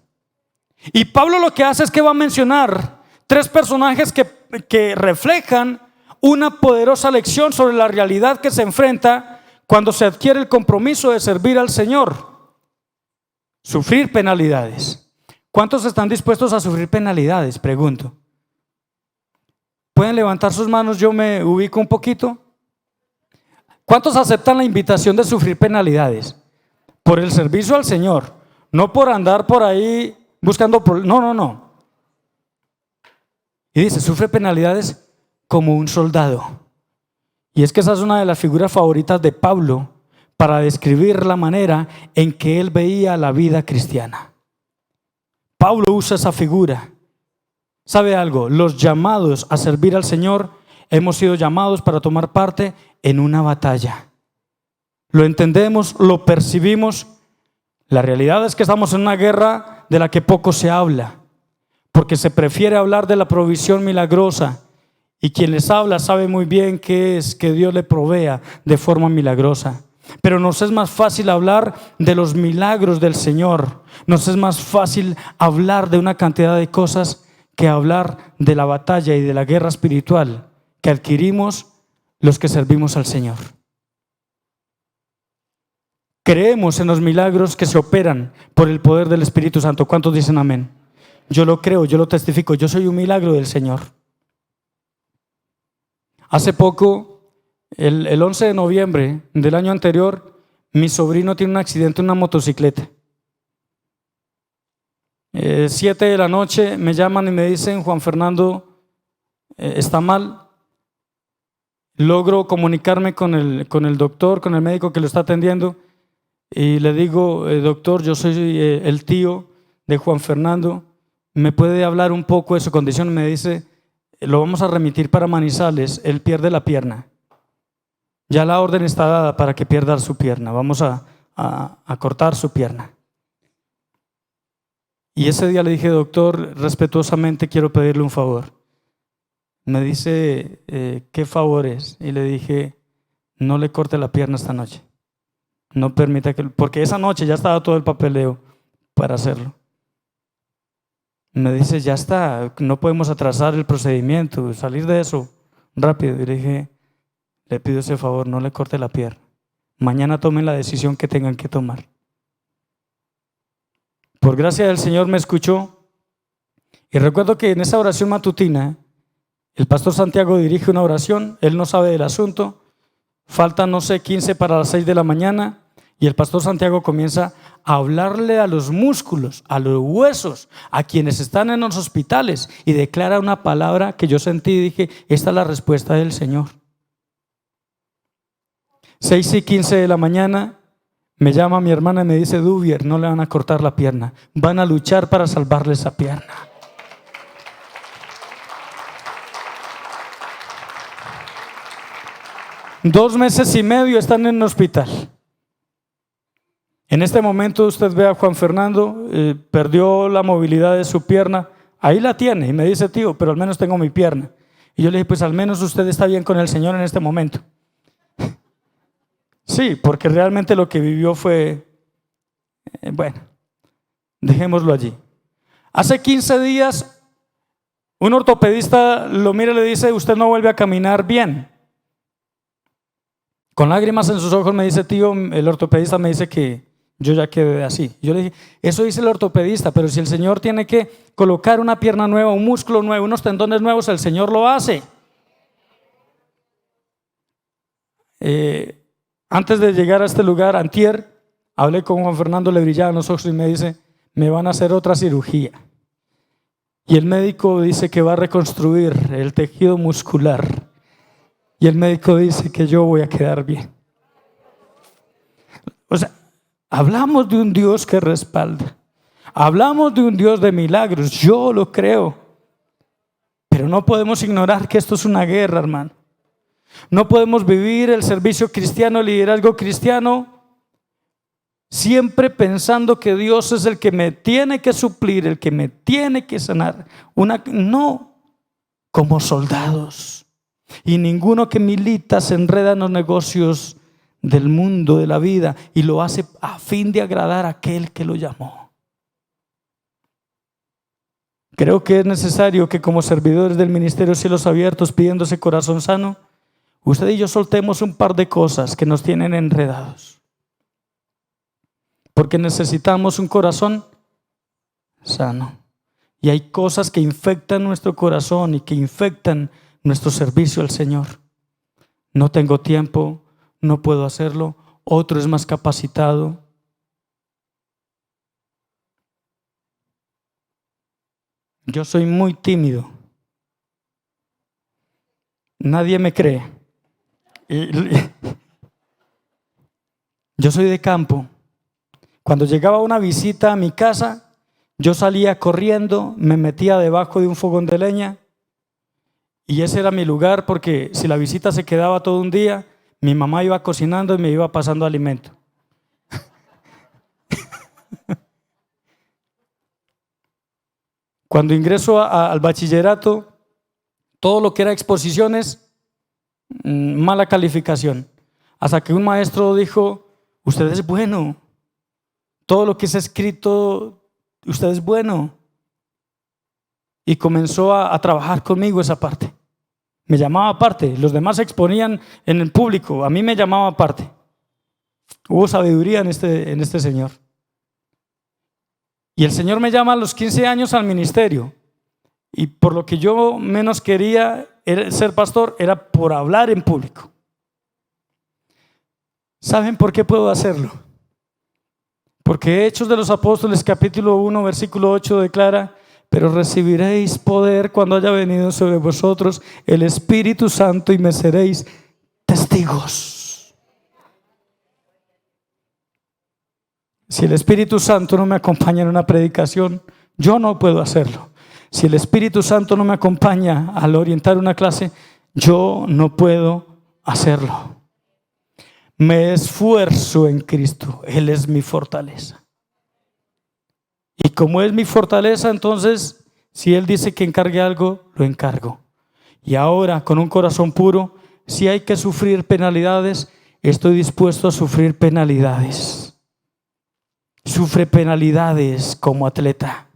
Y Pablo lo que hace es que va a mencionar tres personajes que reflejan una poderosa lección sobre la realidad que se enfrenta cuando se adquiere el compromiso de servir al Señor. Sufrir penalidades. ¿Cuántos están dispuestos a sufrir penalidades? Pregunto. ¿Pueden levantar sus manos? Yo me ubico un poquito. ¿Cuántos aceptan la invitación de sufrir penalidades? Por el servicio al Señor, no por andar por ahí buscando no. Y dice, sufre penalidades como un soldado. Y es que esa es una de las figuras favoritas de Pablo para describir la manera en que él veía la vida cristiana. Pablo usa esa figura. ¿Sabe algo? Los llamados a servir al Señor hemos sido llamados para tomar parte en una batalla. Lo entendemos, lo percibimos. La realidad es que estamos en una guerra de la que poco se habla, porque se prefiere hablar de la provisión milagrosa, y quien les habla sabe muy bien qué es que Dios le provea de forma milagrosa. Pero nos es más fácil hablar de los milagros del Señor. Nos es más fácil hablar de una cantidad de cosas que hablar de la batalla y de la guerra espiritual que adquirimos los que servimos al Señor. Creemos en los milagros que se operan por el poder del Espíritu Santo. ¿Cuántos dicen amén? Yo lo creo, yo lo testifico. Yo soy un milagro del Señor. Hace poco, el 11 de noviembre del año anterior, mi sobrino tiene un accidente en una motocicleta. 7 de la noche me llaman y me dicen: Juan Fernando está mal. Logro comunicarme con el doctor, con el médico que lo está atendiendo, y le digo: doctor, yo soy el tío de Juan Fernando, ¿me puede hablar un poco de su condición? Me dice: lo vamos a remitir para Manizales, él pierde la pierna. Ya la orden está dada para que pierda su pierna, vamos a cortar su pierna. Y ese día le dije: doctor, respetuosamente quiero pedirle un favor. Me dice: ¿qué favor es? Y le dije: no le corte la pierna esta noche. No permita que, porque esa noche ya estaba todo el papeleo para hacerlo. Me dice: ya está, no podemos atrasar el procedimiento, salir de eso rápido. Y le dije: le pido ese favor, no le corte la pierna. Mañana tomen la decisión que tengan que tomar. Por gracia del Señor me escuchó, y recuerdo que en esa oración matutina el pastor Santiago dirige una oración. Él no sabe del asunto, faltan 15 para las 6 de la mañana, y el pastor Santiago comienza a hablarle a los músculos, a los huesos, a quienes están en los hospitales, y declara una palabra que yo sentí y dije: esta es la respuesta del Señor. 6:15 de la mañana me llama mi hermana y me dice: Duvier, no le van a cortar la pierna, van a luchar para salvarle esa pierna. Dos meses y medio están en el hospital. En este momento usted ve a Juan Fernando, perdió la movilidad de su pierna, ahí la tiene, y me dice: tío, pero al menos tengo mi pierna. Y yo le dije: pues al menos usted está bien con el Señor en este momento. Sí, porque realmente lo que vivió fue, bueno, dejémoslo allí. Hace 15 días un ortopedista lo mira y le dice: usted no vuelve a caminar bien. Con lágrimas en sus ojos me dice: tío, el ortopedista me dice que yo ya quedé así. Yo le dije: eso dice el ortopedista, pero si el Señor tiene que colocar una pierna nueva, un músculo nuevo, unos tendones nuevos, el Señor lo hace. Antes de llegar a este lugar, antier, hablé con Juan Fernando, le brillaban los ojos y me dice: me van a hacer otra cirugía. Y el médico dice que va a reconstruir el tejido muscular. Y el médico dice que yo voy a quedar bien. O sea, hablamos de un Dios que respalda. Hablamos de un Dios de milagros, yo lo creo. Pero no podemos ignorar que esto es una guerra, hermano. No podemos vivir el servicio cristiano, el liderazgo cristiano, siempre pensando que Dios es el que me tiene que suplir, el que me tiene que sanar. No, como soldados. Y ninguno que milita se enreda en los negocios del mundo, de la vida, y lo hace a fin de agradar a aquel que lo llamó. Creo que es necesario que como servidores del Ministerio Cielos Abiertos, pidiendo ese corazón sano, usted y yo soltemos un par de cosas que nos tienen enredados, porque necesitamos un corazón sano. Y hay cosas que infectan nuestro corazón y que infectan nuestro servicio al Señor. No tengo tiempo, no puedo hacerlo, otro es más capacitado. Yo soy muy tímido, nadie me cree. Yo soy de campo. Cuando llegaba una visita a mi casa, yo salía corriendo, me metía debajo de un fogón de leña, y ese era mi lugar, porque si la visita se quedaba todo un día, mi mamá iba cocinando y me iba pasando alimento. Cuando ingreso al bachillerato, todo lo que era exposiciones, mala calificación. Hasta que un maestro dijo: usted es bueno, todo lo que es escrito, usted es bueno. y comenzó a trabajar conmigo esa parte. Me llamaba aparte, los demás se exponían en el público, a mí me llamaba aparte. Hubo sabiduría en este señor. Y el Señor me llama a los 15 años al ministerio. Y por lo que yo menos quería ser pastor era por hablar en público. ¿Saben por qué puedo hacerlo? Porque Hechos de los Apóstoles capítulo 1 versículo 8 declara: pero recibiréis poder cuando haya venido sobre vosotros el Espíritu Santo y me seréis testigos. Si el Espíritu Santo no me acompaña en una predicación, yo no puedo hacerlo. Si el Espíritu Santo no me acompaña al orientar una clase, yo no puedo hacerlo. Me esfuerzo en Cristo, Él es mi fortaleza. Y como es mi fortaleza, entonces, si Él dice que encargue algo, lo encargo. Y ahora, con un corazón puro, si hay que sufrir penalidades, estoy dispuesto a sufrir penalidades. Sufre penalidades como atleta,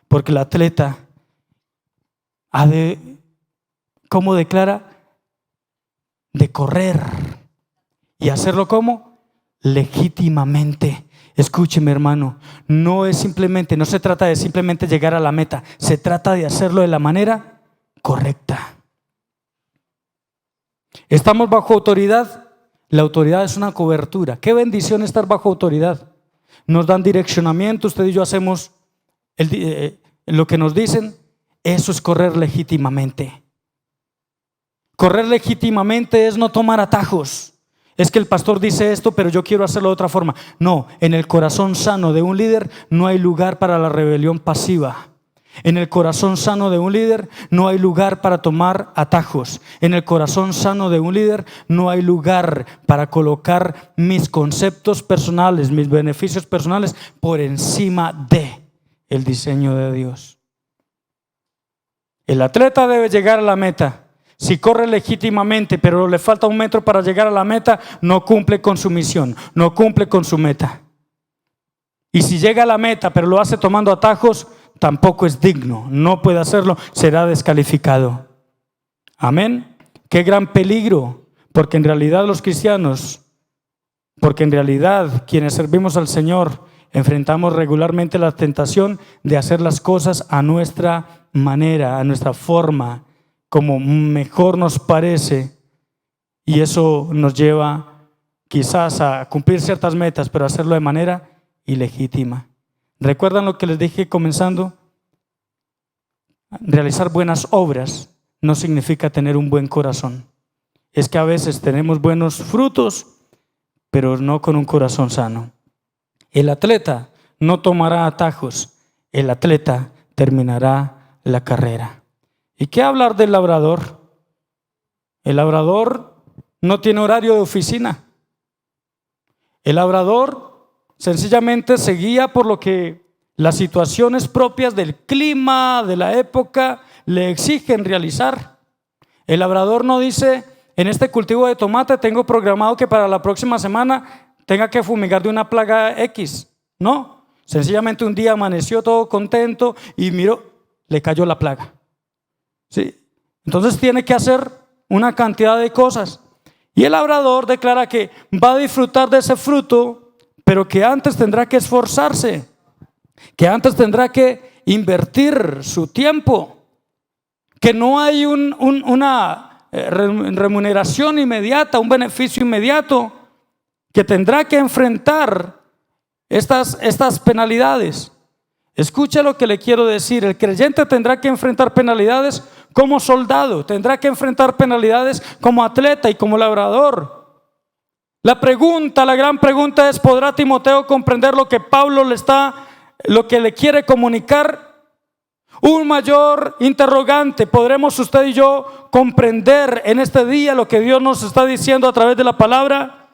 porque el atleta ha de, ¿cómo declara? De correr. ¿Y hacerlo cómo? Legítimamente. Escúcheme, hermano, no se trata de simplemente llegar a la meta, se trata de hacerlo de la manera correcta. ¿Estamos bajo autoridad? La autoridad es una cobertura. Qué bendición estar bajo autoridad. Nos dan direccionamiento, usted y yo hacemos lo que nos dicen. Eso es correr legítimamente. Correr legítimamente es no tomar atajos. Es que el pastor dice esto, pero yo quiero hacerlo de otra forma. No, en el corazón sano de un líder no hay lugar para la rebelión pasiva. En el corazón sano de un líder no hay lugar para tomar atajos. En el corazón sano de un líder no hay lugar para colocar mis conceptos personales, mis beneficios personales por encima de el diseño de Dios. El atleta debe llegar a la meta. Si corre legítimamente, pero le falta 1 metro para llegar a la meta, no cumple con su misión, no cumple con su meta. Y si llega a la meta, pero lo hace tomando atajos, tampoco es digno, no puede hacerlo, será descalificado. Amén. Qué gran peligro, porque en realidad los cristianos, quienes servimos al Señor, enfrentamos regularmente la tentación de hacer las cosas a nuestra manera, a nuestra forma, como mejor nos parece, y eso nos lleva quizás a cumplir ciertas metas, pero hacerlo de manera ilegítima. ¿Recuerdan lo que les dije comenzando? Realizar buenas obras no significa tener un buen corazón. Es que a veces tenemos buenos frutos, pero no con un corazón sano. El atleta no tomará atajos, el atleta terminará la carrera. ¿Y qué hablar del labrador? El labrador no tiene horario de oficina. El labrador sencillamente se guía por lo que las situaciones propias del clima, de la época, le exigen realizar. El labrador no dice: en este cultivo de tomate tengo programado que para la próxima semana tenga que fumigar de una plaga X. No, sencillamente un día amaneció todo contento y miró, le cayó la plaga. ¿Sí? Entonces tiene que hacer una cantidad de cosas. Y el labrador declara que va a disfrutar de ese fruto, pero que antes tendrá que esforzarse, que antes tendrá que invertir su tiempo, que no hay una remuneración inmediata, un beneficio inmediato, que tendrá que enfrentar estas penalidades. Escuche lo que le quiero decir: el creyente tendrá que enfrentar penalidades como soldado, tendrá que enfrentar penalidades como atleta y como labrador. La gran pregunta es: ¿podrá Timoteo comprender lo que Pablo lo que le quiere comunicar? Un mayor interrogante: ¿podremos usted y yo comprender en este día lo que Dios nos está diciendo a través de la palabra?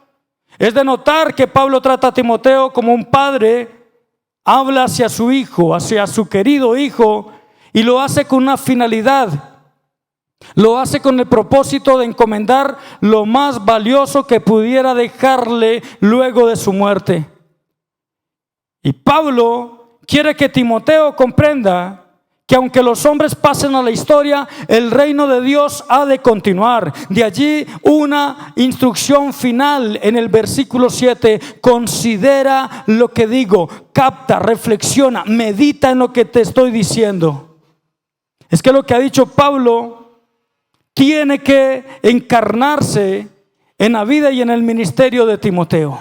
Es de notar que Pablo trata a Timoteo como un padre. Habla hacia su hijo, hacia su querido hijo, y lo hace con una finalidad. Lo hace con el propósito de encomendar lo más valioso que pudiera dejarle luego de su muerte. Y Pablo quiere que Timoteo comprenda que aunque los hombres pasen a la historia, el reino de Dios ha de continuar. De allí una instrucción final en el versículo 7: considera lo que digo, capta, reflexiona, medita en lo que te estoy diciendo. Es que lo que ha dicho Pablo tiene que encarnarse en la vida y en el ministerio de Timoteo.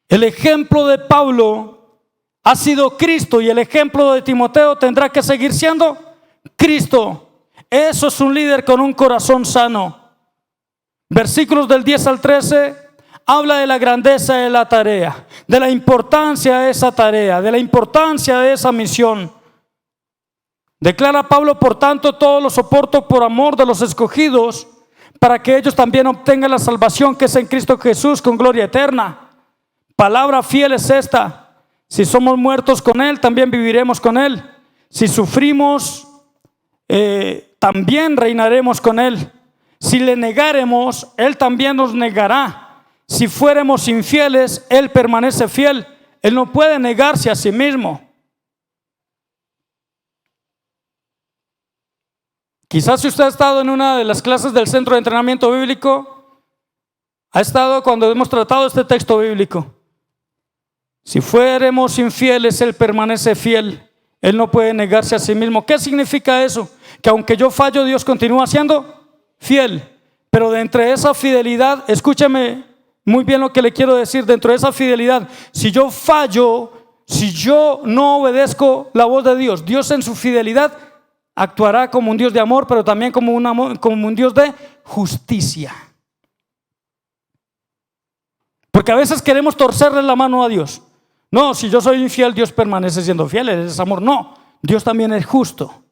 El ejemplo de Pablo ha sido Cristo, y el ejemplo de Timoteo tendrá que seguir siendo Cristo. Eso es un líder con un corazón sano. Versículos del 10 al 13 habla de la grandeza de la tarea, de la importancia de esa tarea, de la importancia de esa misión. Declara Pablo: por tanto, todo lo soporto por amor de los escogidos, para que ellos también obtengan la salvación que es en Cristo Jesús con gloria eterna. Palabra fiel es esta: si somos muertos con Él, también viviremos con Él. Si sufrimos, también reinaremos con Él. Si le negaremos, Él también nos negará. Si fuéramos infieles, Él permanece fiel. Él no puede negarse a sí mismo. Quizás si usted ha estado en una de las clases del Centro de Entrenamiento Bíblico, ha estado cuando hemos tratado este texto bíblico. Si fuéramos infieles, Él permanece fiel. Él no puede negarse a sí mismo. ¿Qué significa eso? Que aunque yo fallo, Dios continúa siendo fiel. Pero dentro de esa fidelidad, escúcheme muy bien lo que le quiero decir. Dentro de esa fidelidad, si yo fallo, si yo no obedezco la voz de Dios, Dios en su fidelidad actuará como un Dios de amor, pero también como un Dios de justicia. Porque a veces queremos torcerle la mano a Dios. No, si yo soy infiel, Dios permanece siendo fiel, Él es amor. No, Dios también es justo.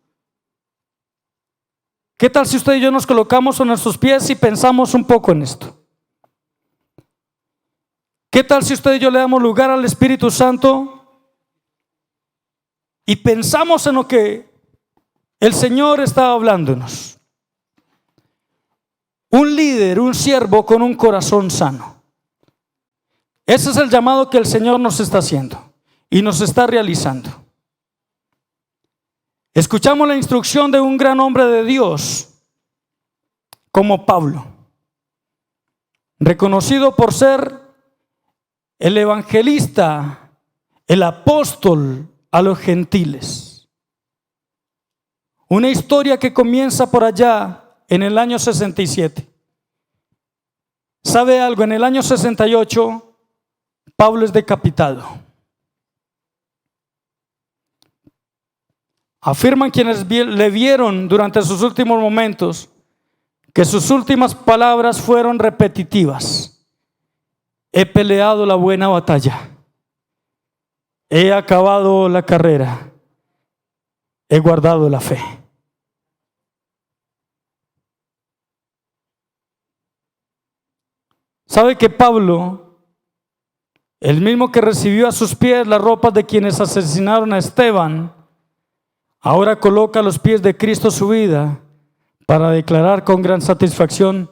¿Qué tal si usted y yo nos colocamos en nuestros pies y pensamos un poco en esto? ¿Qué tal si usted y yo le damos lugar al Espíritu Santo y pensamos en lo que el Señor está hablándonos? Un líder, un siervo con un corazón sano. Ese es el llamado que el Señor nos está haciendo y nos está realizando. Escuchamos la instrucción de un gran hombre de Dios como Pablo, reconocido por ser el evangelista, el apóstol a los gentiles. Una historia que comienza por allá en el año 67. ¿Sabe algo? En el año 68 Pablo es decapitado. Afirman quienes le vieron durante sus últimos momentos que sus últimas palabras fueron repetitivas: he peleado la buena batalla, he acabado la carrera, he guardado la fe. ¿Sabe que Pablo, el mismo que recibió a sus pies las ropas de quienes asesinaron a Esteban, ahora coloca a los pies de Cristo su vida para declarar con gran satisfacción: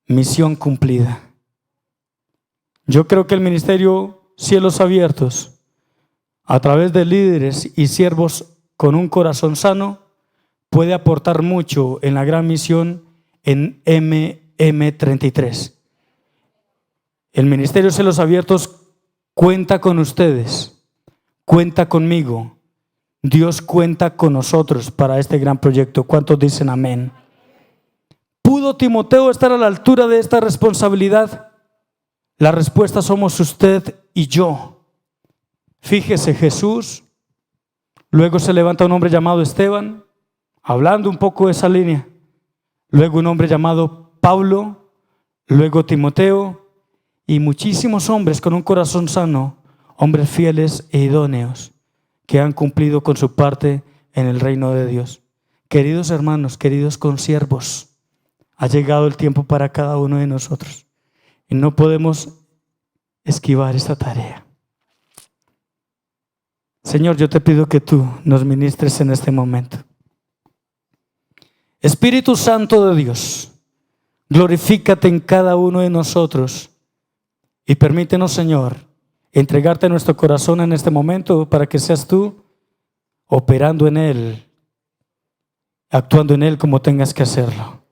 misión cumplida? Yo creo que el ministerio Cielos Abiertos, a través de líderes y siervos con un corazón sano, puede aportar mucho en la gran misión en MM33. El ministerio Cielos Abiertos cuenta con ustedes, cuenta conmigo. Dios cuenta con nosotros para este gran proyecto. ¿Cuántos dicen amén? ¿Pudo Timoteo estar a la altura de esta responsabilidad? La respuesta somos usted y yo. Fíjese, Jesús, luego se levanta un hombre llamado Esteban, hablando un poco de esa línea. Luego un hombre llamado Pablo, luego Timoteo, y muchísimos hombres con un corazón sano, hombres fieles e idóneos, que han cumplido con su parte en el reino de Dios. Queridos hermanos, queridos consiervos, ha llegado el tiempo para cada uno de nosotros y no podemos esquivar esta tarea. Señor, yo te pido que tú nos ministres en este momento. Espíritu Santo de Dios, glorifícate en cada uno de nosotros y permítenos, Señor, entregarte nuestro corazón en este momento para que seas tú operando en él, actuando en él como tengas que hacerlo.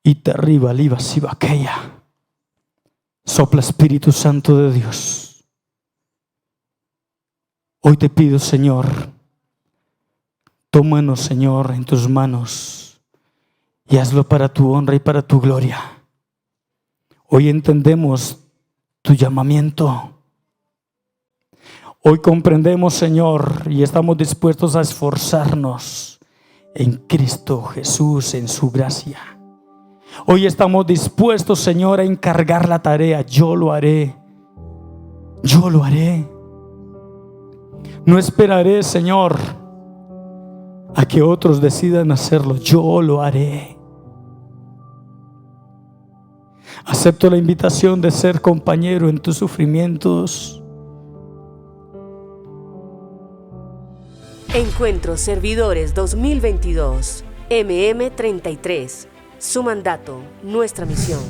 Y te arriba, liba, siba, aquella. Sopla Espíritu Santo de Dios. Hoy te pido, Señor, tómanos, Señor, en tus manos y hazlo para tu honra y para tu gloria. Hoy entendemos tu llamamiento. Hoy comprendemos, Señor, y estamos dispuestos a esforzarnos en Cristo Jesús, en su gracia. Hoy estamos dispuestos, Señor, a encargar la tarea. Yo lo haré. Yo lo haré. No esperaré, Señor, a que otros decidan hacerlo. Yo lo haré. Acepto la invitación de ser compañero en tus sufrimientos. Encuentros Servidores 2022, MM33. Su mandato, nuestra misión.